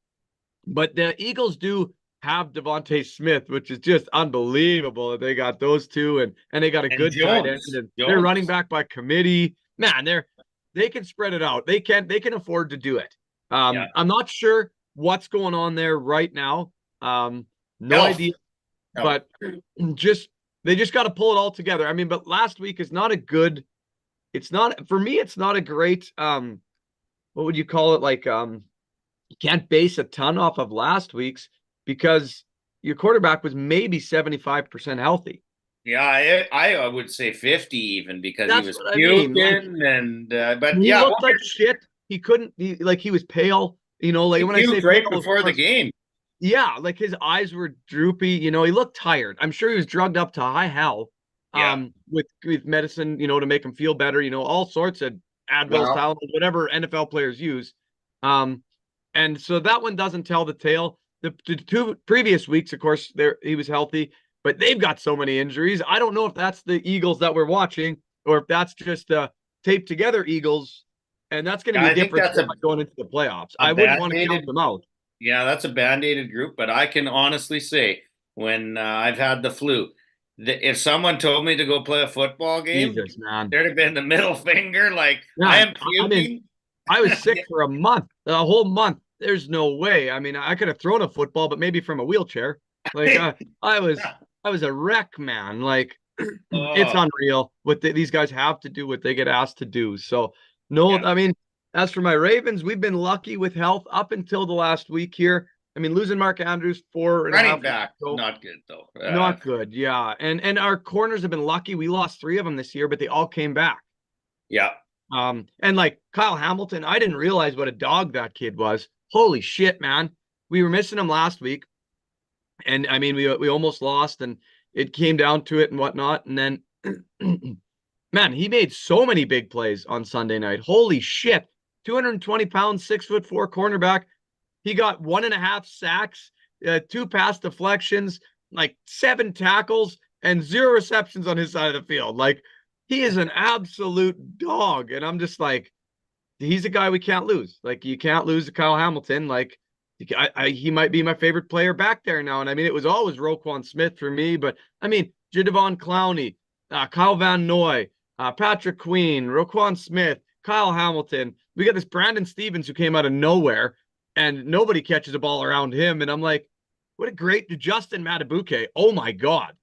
Speaker 2: but the Eagles do have Devontae Smith, which is just unbelievable that they got those two and they got a
Speaker 1: And
Speaker 2: good tight end
Speaker 1: Jones.
Speaker 2: and they're running
Speaker 1: Jones.
Speaker 2: back by committee. Man, they can spread it out. They can afford to do it.
Speaker 1: Yeah.
Speaker 2: I'm not sure what's going on there right now. No
Speaker 1: Health.
Speaker 2: idea,
Speaker 1: Health.
Speaker 2: but just they just got to pull it all together. I mean, but last week is not a good, it's not, for me, it's not a great what would you call it? Like you can't base a ton off of last week's because your quarterback was maybe 75% healthy.
Speaker 1: Yeah, I would say 50 even because he
Speaker 2: That's
Speaker 1: was
Speaker 2: what I mean. Like
Speaker 1: puking and but
Speaker 2: he
Speaker 1: yeah,
Speaker 2: looked like shit. He couldn't like he was pale, like
Speaker 1: he
Speaker 2: when I say
Speaker 1: puked right
Speaker 2: pale, of
Speaker 1: before the
Speaker 2: course,
Speaker 1: game.
Speaker 2: yeah, like his eyes were droopy, he looked tired. I'm sure he was drugged up to high hell
Speaker 1: Yeah.
Speaker 2: with medicine, to make him feel better, all sorts of Advils,
Speaker 1: Well,
Speaker 2: Tylenols, whatever NFL players use. Um and so that one doesn't tell the tale. The 2 previous weeks, of course, there he was healthy, but they've got so many injuries. I don't know if that's the Eagles that we're watching or if that's just taped together Eagles, and that's going to
Speaker 1: yeah,
Speaker 2: be a
Speaker 1: I think
Speaker 2: different
Speaker 1: that's
Speaker 2: story going into the playoffs.
Speaker 1: a
Speaker 2: I wouldn't want to count
Speaker 1: band-aided
Speaker 2: them out.
Speaker 1: yeah, that's a band-aided group, but I can honestly say when I've had the flu, that if someone told me to go play a football game,
Speaker 2: Jesus, man.
Speaker 1: there'd have been the middle finger like I
Speaker 2: Yeah,
Speaker 1: am
Speaker 2: I mean,
Speaker 1: puking.
Speaker 2: I was sick for a month, a whole month. There's no way. I mean, I could have thrown a football, but maybe from a wheelchair. Like I was, I was a wreck, man. Like it's
Speaker 1: Oh,
Speaker 2: unreal what these guys have to do, what they get asked to do. So no,
Speaker 1: yeah.
Speaker 2: I mean, as for my Ravens, we've been lucky with health up until the last week here. I mean, losing Mark Andrews four and a
Speaker 1: Running
Speaker 2: half weeks
Speaker 1: back,
Speaker 2: ago,
Speaker 1: not good though.
Speaker 2: not good. Yeah, and our corners have been lucky. We lost 3 of them this year, but they all came back.
Speaker 1: Yeah.
Speaker 2: And like Kyle Hamilton, I didn't realize what a dog that kid was. Holy shit, man. We were missing him last week. And I mean, we almost lost and it came down to it and whatnot. And then, man, he made so many big plays on Sunday night. Holy shit. 220 pounds, 6'4" cornerback. He got 1.5 sacks, 2 pass deflections, like 7 tackles, and 0 receptions on his side of the field. Like, he is an absolute dog. And I'm just like, he's a guy we can't lose. Like, you can't lose to Kyle Hamilton. Like, he might be my favorite player back there now. And I mean, it was always Roquan Smith for me, but I mean, Jadavon Clowney, Kyle Van Noy, Patrick Queen, Roquan Smith, Kyle Hamilton. We got this Brandon Stevens who came out of nowhere and nobody catches a ball around him. And I'm like, what a great Justin Matabuke. Oh my God.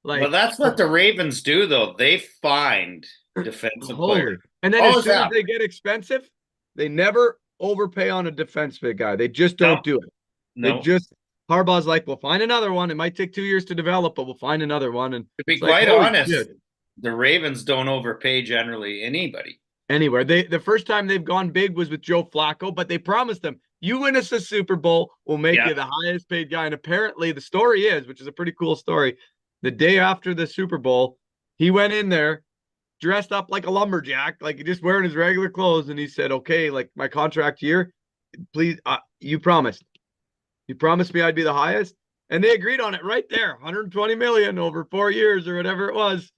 Speaker 1: Well,
Speaker 2: Like,
Speaker 1: that's what the Ravens do, though. They find defensive players.
Speaker 2: holy. And then as
Speaker 1: Always
Speaker 2: soon as
Speaker 1: have.
Speaker 2: they get expensive, they never overpay on a defensive guy. They just don't
Speaker 1: No,
Speaker 2: do it. They
Speaker 1: no.
Speaker 2: just Harbaugh's like, we'll find another one. It might take 2 years to develop, but we'll find another one. And
Speaker 1: To be
Speaker 2: it's like,
Speaker 1: quite
Speaker 2: holy
Speaker 1: honest,
Speaker 2: shit.
Speaker 1: the Ravens don't overpay generally anybody.
Speaker 2: Anywhere. The first time they've gone big was with Joe Flacco, but they promised them, you win us a Super Bowl, we'll make
Speaker 1: Yeah.
Speaker 2: you the highest paid guy. And apparently the story is, which is a pretty cool story, the day after the Super Bowl, he went in there dressed up like a lumberjack, like just wearing his regular clothes, and he said, okay, like my contract year, please, you promised me I'd be the highest, and they agreed on it right there, 120 million over 4 years or whatever it was.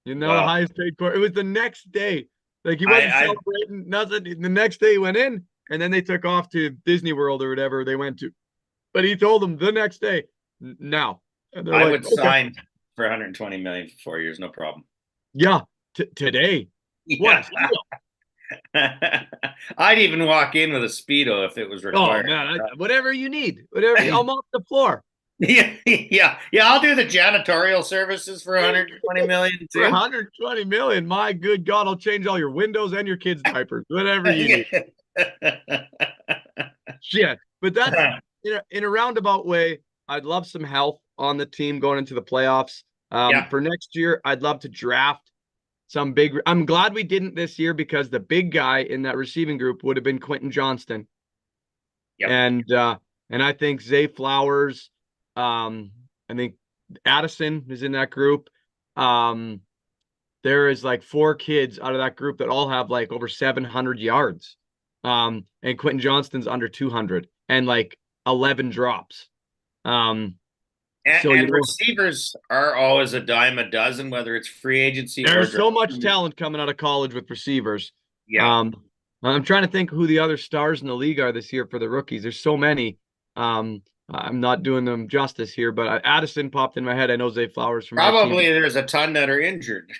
Speaker 2: The
Speaker 1: Well,
Speaker 2: highest paid court. It was the next day. Like he wasn't
Speaker 1: I
Speaker 2: celebrating nothing. The next day he went in, and then they took off to Disney World or whatever they went to. But he told them the next day, now. And they're
Speaker 1: I
Speaker 2: like,
Speaker 1: would
Speaker 2: okay,
Speaker 1: sign for 120 million for 4 years, no problem.
Speaker 2: yeah, today. What a
Speaker 1: Yeah.
Speaker 2: steal.
Speaker 1: I'd even walk in with a Speedo if it was
Speaker 2: Oh
Speaker 1: required.
Speaker 2: man, whatever you need, I'll mop the floor
Speaker 1: Yeah, yeah, yeah. I'll do the janitorial services for 120 million
Speaker 2: for
Speaker 1: too.
Speaker 2: 120 million. My good God, I'll change all your windows and your kids' diapers, whatever you need. Shit, but that's in a roundabout way. I'd love some health on the team going into the playoffs.
Speaker 1: Yeah,
Speaker 2: For next year, I'd love to draft some big. I'm glad we didn't this year because the big guy in that receiving group would have been Quentin Johnston,
Speaker 1: yep.
Speaker 2: and I think Zay Flowers, I think Addison is in that group. Um, there is like four kids out of that group that all have like over 700 yards. And Quentin Johnston's under 200 and like 11 drops. Um,
Speaker 1: And,
Speaker 2: so,
Speaker 1: and receivers are always a dime a dozen, whether it's free agency or
Speaker 2: there's
Speaker 1: draft.
Speaker 2: so much talent coming out of college with receivers.
Speaker 1: Yeah.
Speaker 2: Um, I'm trying to think who the other stars in the league are this year for the rookies. There's so many. I'm not doing them justice here, but Addison popped in my head. I know Zay Flowers from our team.
Speaker 1: Probably there's a ton that are injured.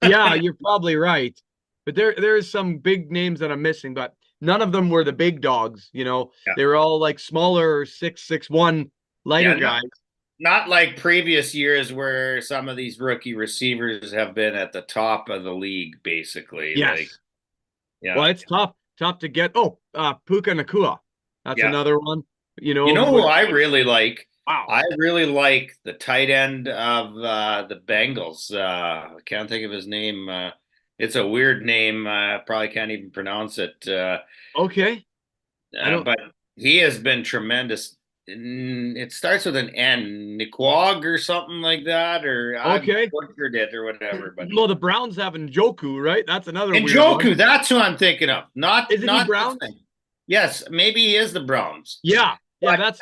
Speaker 2: Yeah, you're probably right. But there is some big names that I'm missing, but none of them were the big dogs,
Speaker 1: Yeah.
Speaker 2: They were all like smaller 6'1" lighter
Speaker 1: Yeah,
Speaker 2: guys.
Speaker 1: not like previous years where some of these rookie receivers have been at the top of the league, basically. Like,
Speaker 2: Yes.
Speaker 1: yeah,
Speaker 2: Well, it's tough to get. Oh, Puka Nakua. That's
Speaker 1: yeah.
Speaker 2: another one.
Speaker 1: You know who
Speaker 2: With
Speaker 1: I really like?
Speaker 2: wow.
Speaker 1: I really like the tight end of the Bengals. I can't think of his name. It's a weird name. Probably can't even pronounce it.
Speaker 2: Okay. I don't
Speaker 1: But he has been tremendous. It starts with an N, Niquag or something like that, or I
Speaker 2: okay.
Speaker 1: butchered it or whatever. But
Speaker 2: Well, the Browns have Njoku, right? That's another
Speaker 1: and
Speaker 2: weird one.
Speaker 1: Joku, that's who I'm thinking of. Not
Speaker 2: Isn't he
Speaker 1: not this
Speaker 2: Browns?
Speaker 1: thing. Yes, maybe he is the Browns.
Speaker 2: Yeah. Yeah,
Speaker 1: But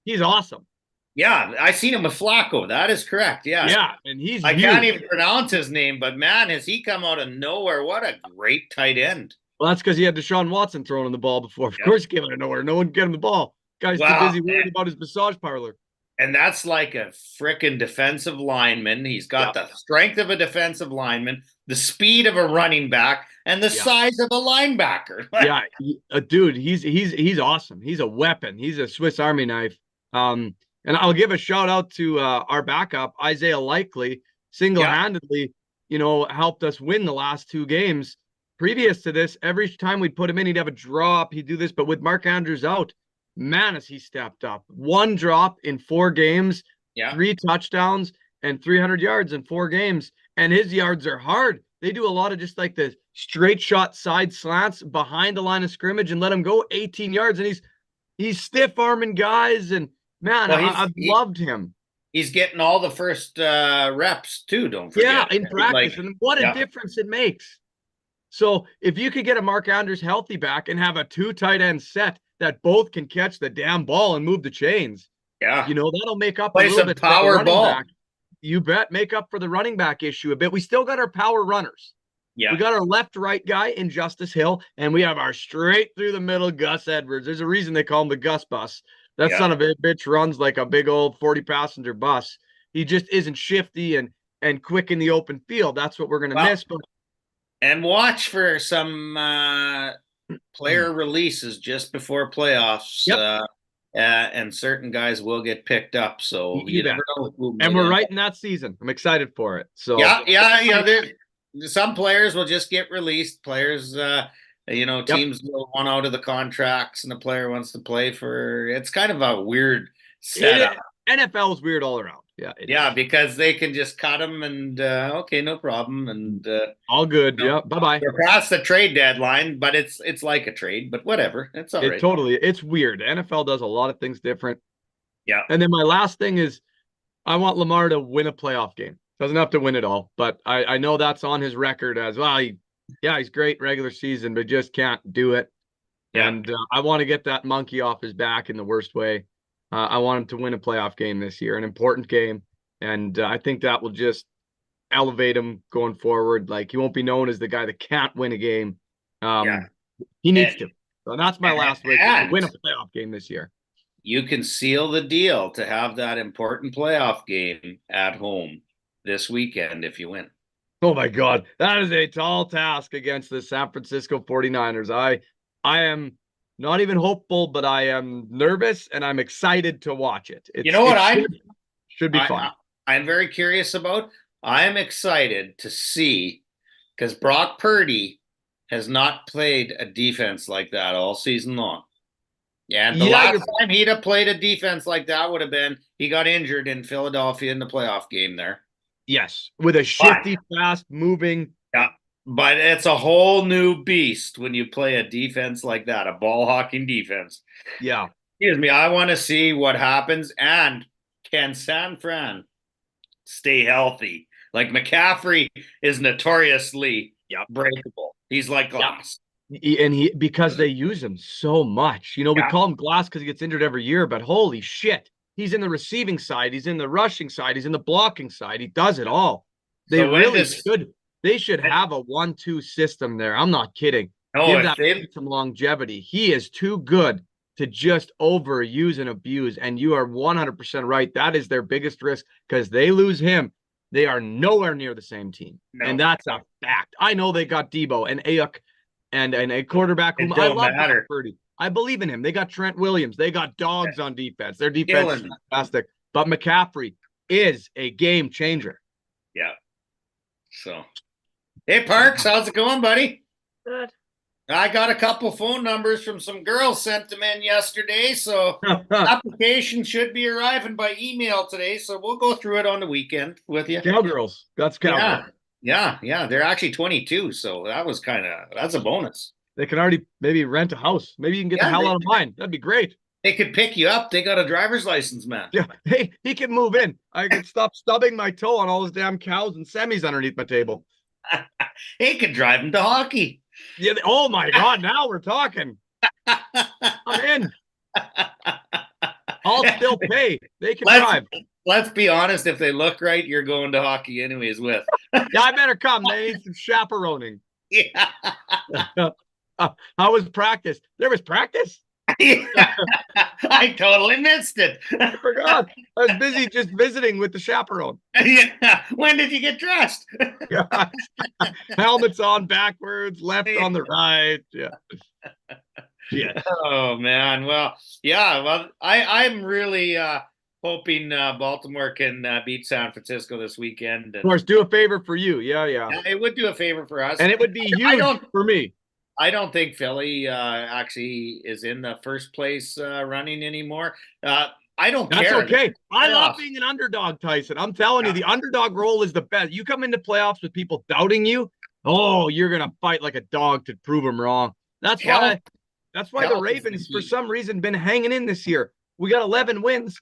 Speaker 2: he's awesome.
Speaker 1: yeah, I seen him with Flacco. That is correct. Yeah.
Speaker 2: Yeah, and he's
Speaker 1: I can't
Speaker 2: huge.
Speaker 1: even pronounce his name, but man, has he come out of nowhere? What a great tight end.
Speaker 2: Well, that's because he had Deshaun Watson throwing him the ball before. Of
Speaker 1: Yep.
Speaker 2: course, he came out of nowhere. No one can get him the ball. Guy's too
Speaker 1: Wow.
Speaker 2: busy worried about his massage parlor.
Speaker 1: And that's like a freaking defensive lineman. He's got
Speaker 2: Yep.
Speaker 1: the strength of a defensive lineman, the speed of a running back, and the
Speaker 2: Yeah.
Speaker 1: size of a linebacker.
Speaker 2: Yeah, dude, he's awesome. He's a weapon. He's a Swiss Army knife. And I'll give a shout out to our backup, Isaiah Likely,
Speaker 1: Yeah.
Speaker 2: single-handedly, helped us win the last two games. Previous to this, every time we'd put him in, he'd have a drop. He'd do this, but with Mark Andrews out, man, has he stepped up. One drop in 4 games,
Speaker 1: Yeah.
Speaker 2: 3 touchdowns, and 300 yards in 4 games. And his yards are hard. They do a lot of just like the straight shot side slants behind the line of scrimmage and let him go 18 yards. And he's stiff arming guys. And man,
Speaker 1: Well,
Speaker 2: I've loved him.
Speaker 1: he's getting all the first reps too. Don't
Speaker 2: Yeah,
Speaker 1: forget.
Speaker 2: in practice. And what a
Speaker 1: yeah.
Speaker 2: difference it makes. So if you could get a Mark Andrews healthy back and have a 2 tight end set that both can catch the damn ball and move the chains,
Speaker 1: Yeah.
Speaker 2: that'll make up
Speaker 1: Play
Speaker 2: a little
Speaker 1: some
Speaker 2: bit for the
Speaker 1: power
Speaker 2: running
Speaker 1: ball.
Speaker 2: back. You bet, make up for the running back issue a bit. We still got our power runners.
Speaker 1: Yeah.
Speaker 2: We got our left-right guy in Justice Hill, and we have our straight through the middle Gus Edwards. There's a reason they call him the Gus bus. That
Speaker 1: Yeah.
Speaker 2: son of a bitch runs like a big old 40-passenger bus. He just isn't shifty and quick in the open field. That's what we're going to miss. But
Speaker 1: And watch for some player releases just before playoffs.
Speaker 2: Yep.
Speaker 1: And certain guys will get picked up. So you never know who
Speaker 2: and we're right in that season. I'm excited for it. So
Speaker 1: yeah. Some players will just get released. Players, teams will want out of the contracts, and the player wants to play for. It's kind of a weird setup.
Speaker 2: NFL is weird all around. Yeah,
Speaker 1: because they can just cut them and okay, no problem, and
Speaker 2: all good. Yeah, bye.
Speaker 1: We're past the trade deadline, but it's like a trade, but whatever. It's all right.
Speaker 2: Totally, it's weird. The NFL does a lot of things different.
Speaker 1: Yeah.
Speaker 2: And then my last thing is, I want Lamar to win a playoff game. Doesn't have to win it all, but I know that's on his record as well. He's great regular season, but just can't do it. Yeah. And I want to get that monkey off his back in the worst way. I want him to win a playoff game this year, an important game. And I think that will just elevate him going forward. Like, he won't be known as the guy that can't win a game. He needs to. So that's my last wish, to win a playoff game this year.
Speaker 1: You can seal the deal to have that important playoff game at home this weekend if you win.
Speaker 2: Oh my God. That is a tall task against the San Francisco 49ers. I am not even hopeful, but I am nervous and I'm excited to watch it.
Speaker 1: You know what
Speaker 2: It should be fun.
Speaker 1: I'm very curious about? I'm excited to see because Brock Purdy has not played a defense like that all season long. Yeah, and the
Speaker 2: Yeah,
Speaker 1: last
Speaker 2: you're
Speaker 1: time he'd have played a defense like that would have been he got injured in Philadelphia in the playoff game there.
Speaker 2: yes, with a
Speaker 1: But
Speaker 2: shifty, fast moving.
Speaker 1: yeah, but it's a whole new beast when you play a defense like that, a ball hawking defense.
Speaker 2: Yeah.
Speaker 1: Excuse me, I want to see what happens and can San Fran stay healthy? Like McCaffrey is notoriously
Speaker 2: Yep.
Speaker 1: breakable. He's like
Speaker 2: Yep.
Speaker 1: glass.
Speaker 2: And because they use him so much. We
Speaker 1: Yeah.
Speaker 2: call him glass because he gets injured every year, but holy shit. He's in the receiving side, he's in the rushing side, he's in the blocking side. He does it all. They
Speaker 1: So when
Speaker 2: really
Speaker 1: does
Speaker 2: should. They should have a 1-2 system there. I'm not kidding.
Speaker 1: no
Speaker 2: Give
Speaker 1: if
Speaker 2: that
Speaker 1: they
Speaker 2: some longevity. He is too good to just overuse and abuse. And you are 100% right. That is their biggest risk because they lose him. They are nowhere near the same team. And
Speaker 1: no,
Speaker 2: that's a fact. I know they got Debo and Ayuk and a quarterback whom
Speaker 1: it
Speaker 2: I
Speaker 1: don't
Speaker 2: love, Brock
Speaker 1: matter.
Speaker 2: Purdy. I believe in him. They got Trent Williams. They got dogs on defense. Their defense is
Speaker 1: Killing.
Speaker 2: fantastic. But McCaffrey is a game changer.
Speaker 1: Yeah. So hey Parks, how's it going, buddy?
Speaker 3: Good.
Speaker 1: I got a couple phone numbers from some girls sent them in yesterday, so application should be arriving by email today. So we'll go through it on the weekend with you.
Speaker 2: Cowgirls. That's cowgirls.
Speaker 1: Yeah. They're actually 22, so that's a bonus.
Speaker 2: They can already maybe rent a house. Maybe you can get the hell out of mine. That'd be great.
Speaker 1: They could pick you up. They got a driver's license, man.
Speaker 2: Yeah. Hey, he can move in. I can stop stubbing my toe on all those damn cows and semis underneath my table.
Speaker 1: He could drive them to hockey.
Speaker 2: Yeah. Oh my God. Now we're talking. I'm in. I'll still pay. They can drive.
Speaker 1: Let's be honest. If they look right, you're going to hockey anyways with.
Speaker 2: Yeah, I better come. They need some chaperoning.
Speaker 1: Yeah.
Speaker 2: How was practice? There was practice?
Speaker 1: I totally missed it.
Speaker 2: I forgot. I was busy just visiting with the chaperone.
Speaker 1: Yeah. When did you get dressed?
Speaker 2: Helmets on backwards, left on the right. Yeah. Yeah.
Speaker 1: Oh man. Well, yeah. Well, I'm really hoping Baltimore can beat San Francisco this weekend.
Speaker 2: Of course, do a favor for you. Yeah.
Speaker 1: It would do a favor for us,
Speaker 2: and it would be huge for me.
Speaker 1: I don't think Philly actually is in the first place running anymore. I don't care.
Speaker 2: That's okay. I love being an underdog, Tyson. I'm telling you, the underdog role is the best. You come into playoffs with people doubting you. Oh, you're gonna fight like a dog to prove them wrong. That's why the Ravens, for some reason, been hanging in this year. We got 11 wins,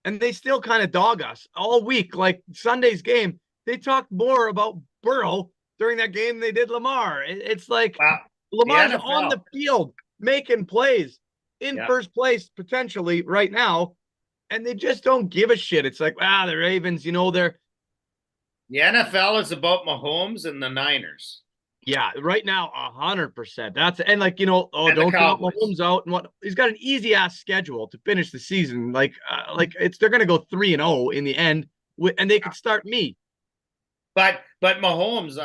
Speaker 2: and they still kind of dog us all week. Like Sunday's game, they talked more about Burrow during that game than they did Lamar. It's like Lamar's on the field making plays in first place potentially right now, and they just don't give a shit. It's like, the Ravens, they're
Speaker 1: the NFL is about Mahomes and the Niners.
Speaker 2: Yeah, right now, 100%. That's don't count Mahomes out and what. He's got an easy ass schedule to finish the season. They're gonna go 3-0 in the end, and they could start me.
Speaker 1: But Mahomes,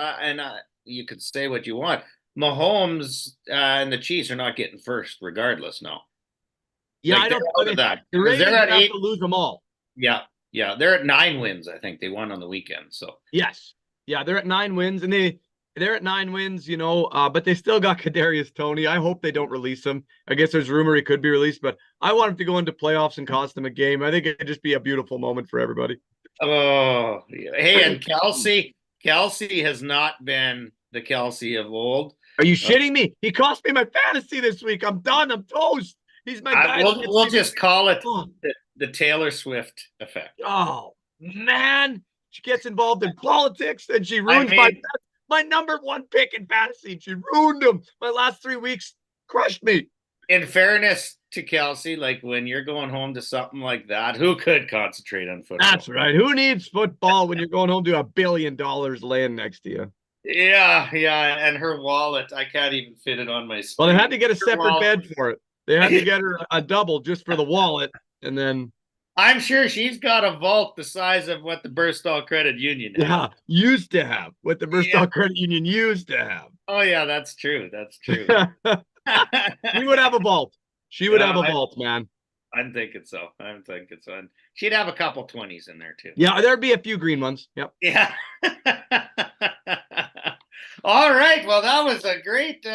Speaker 1: you could say what you want. Mahomes and the Chiefs are not getting first, regardless. No.
Speaker 2: Yeah, I don't know that. The Ravens have to lose them all.
Speaker 1: Yeah, they're at 9 wins. I think they won on the weekend. So
Speaker 2: yes, yeah, they're at 9 wins, and they're at 9 wins. But they still got Kadarius Toney. I hope they don't release him. I guess there's rumor he could be released, but I want him to go into playoffs and cost them a game. I think it'd just be a beautiful moment for everybody.
Speaker 1: Oh, hey, and Kelsey has not been the Kelsey of old.
Speaker 2: Are you shitting me? He cost me my fantasy this week. I'm done. I'm toast. He's my guy.
Speaker 1: We'll just call it the Taylor Swift effect.
Speaker 2: Oh, man. She gets involved in politics and she ruins my number 1 pick in fantasy. She ruined him. My last 3 weeks crushed me.
Speaker 1: In fairness to Kelsey, like when you're going home to something like that, who could concentrate on football?
Speaker 2: That's right. Who needs football when you're going home to $1 billion laying next to you?
Speaker 1: Yeah, and her wallet, I can't even fit it on my screen.
Speaker 2: Well, they had to get a separate bed for it. They had to get her a double just for the wallet, and then
Speaker 1: I'm sure she's got a vault the size of what the Burstall Credit Union has.
Speaker 2: Yeah, used to have what the
Speaker 1: Yeah.
Speaker 2: Bristol Credit Union used to have.
Speaker 1: Oh yeah, that's true. That's true.
Speaker 2: She would have a vault. She would
Speaker 1: Yeah,
Speaker 2: have a vault, man.
Speaker 1: I'm thinking so. I'm thinking so. And she'd have a couple 20s in there too.
Speaker 2: Yeah, there'd be a few green ones. Yep.
Speaker 1: Yeah. All right. Well, that was a great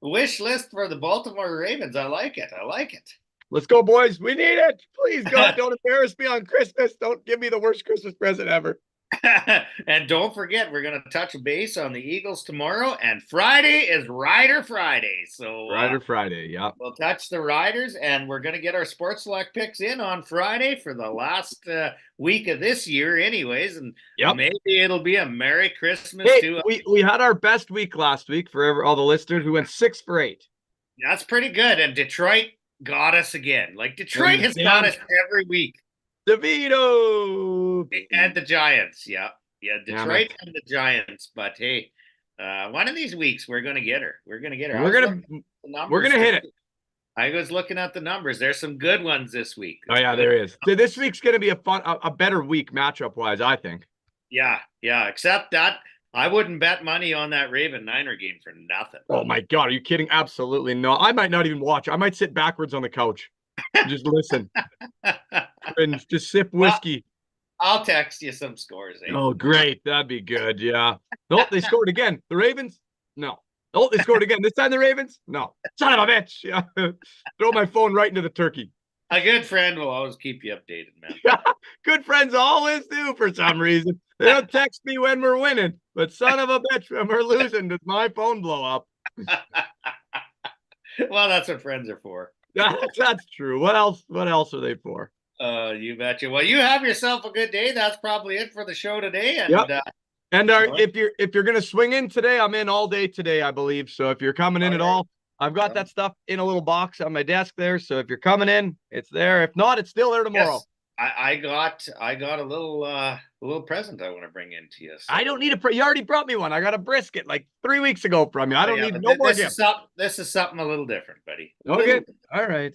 Speaker 1: wish list for the Baltimore Ravens. I like it. I like it.
Speaker 2: Let's go, boys. We need it. Please, God, don't embarrass me on Christmas. Don't give me the worst Christmas present ever.
Speaker 1: And don't forget, we're going to touch base on the Eagles tomorrow, and Friday is Rider Friday. So
Speaker 2: Rider Friday. Yep.
Speaker 1: we'll touch the Riders, and we're going to get our Sports Select picks in on Friday for the last week of this year, anyways. And
Speaker 2: Yep.
Speaker 1: maybe it'll be a Merry Christmas
Speaker 2: Hey,
Speaker 1: to.
Speaker 2: we had our best week last week for all the listeners. We went 6 for 8.
Speaker 1: That's pretty good. And Detroit got us again. Like Detroit has got us every week.
Speaker 2: DeVito
Speaker 1: And the Giants. Yeah. Yeah. Detroit
Speaker 2: yeah,
Speaker 1: and the Giants. But hey, one of these weeks we're gonna get her. We're gonna get her.
Speaker 2: We're gonna hit it.
Speaker 1: I was looking at the numbers. There's some good ones this week.
Speaker 2: Oh yeah, there is. This week's gonna be a better week matchup wise, I think.
Speaker 1: Yeah, yeah. Except that I wouldn't bet money on that Raven Niner game for nothing.
Speaker 2: Oh my God, are you kidding? Absolutely not. I might not even watch. I might sit backwards on the couch. Just listen. And just sip whiskey.
Speaker 1: I'll text you some scores. Eh?
Speaker 2: Oh, great. That'd be good. Yeah. Nope, they scored again. The Ravens? No. Oh, they scored again. This time the Ravens? No. Son of a bitch. Yeah. Throw my phone right into the turkey.
Speaker 1: A good friend will always keep you updated, man.
Speaker 2: Good friends always do for some reason. They don't text me when we're winning, but son of a bitch, when we're losing, does my phone blow up?
Speaker 1: Well, that's what friends are for.
Speaker 2: That's true. What else? What else are they for?
Speaker 1: You betcha. Well, you have yourself a good day. That's probably it for the show today. And
Speaker 2: yep. And if you're gonna swing in today, I'm in all day today, I believe. So if you're coming in at all, I've got that stuff in a little box on my desk there. So if you're coming in, it's there. If not, it's still there tomorrow.
Speaker 1: Yes. I got a little present I want to bring in to you. So.
Speaker 2: I don't need you already brought me one. I got a brisket like 3 weeks ago from you. I don't need no more gifts.
Speaker 1: This is something a little different, buddy.
Speaker 2: Okay. All right.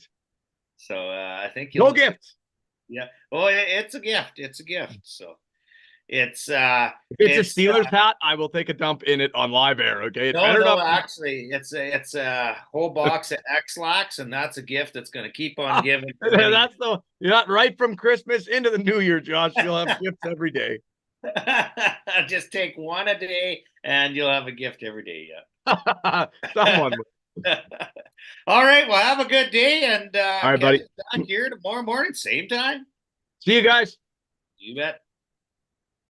Speaker 1: So I think
Speaker 2: no gifts.
Speaker 1: Yeah. Oh, it's a gift. It's a gift. So it's
Speaker 2: if it's a Steelers hat, I will take a dump in it on live air. Okay.
Speaker 1: Actually, it's a whole box of X-Lax, and that's a gift that's going to keep on giving.
Speaker 2: That's right from Christmas into the New Year, Josh. You'll have gifts every day.
Speaker 1: Just take one a day, and you'll have a gift every day. Yeah.
Speaker 2: Someone.
Speaker 1: All right. Well, have a good day, and
Speaker 2: all right, buddy.
Speaker 1: Back here tomorrow morning, same time.
Speaker 2: See you guys.
Speaker 1: You bet.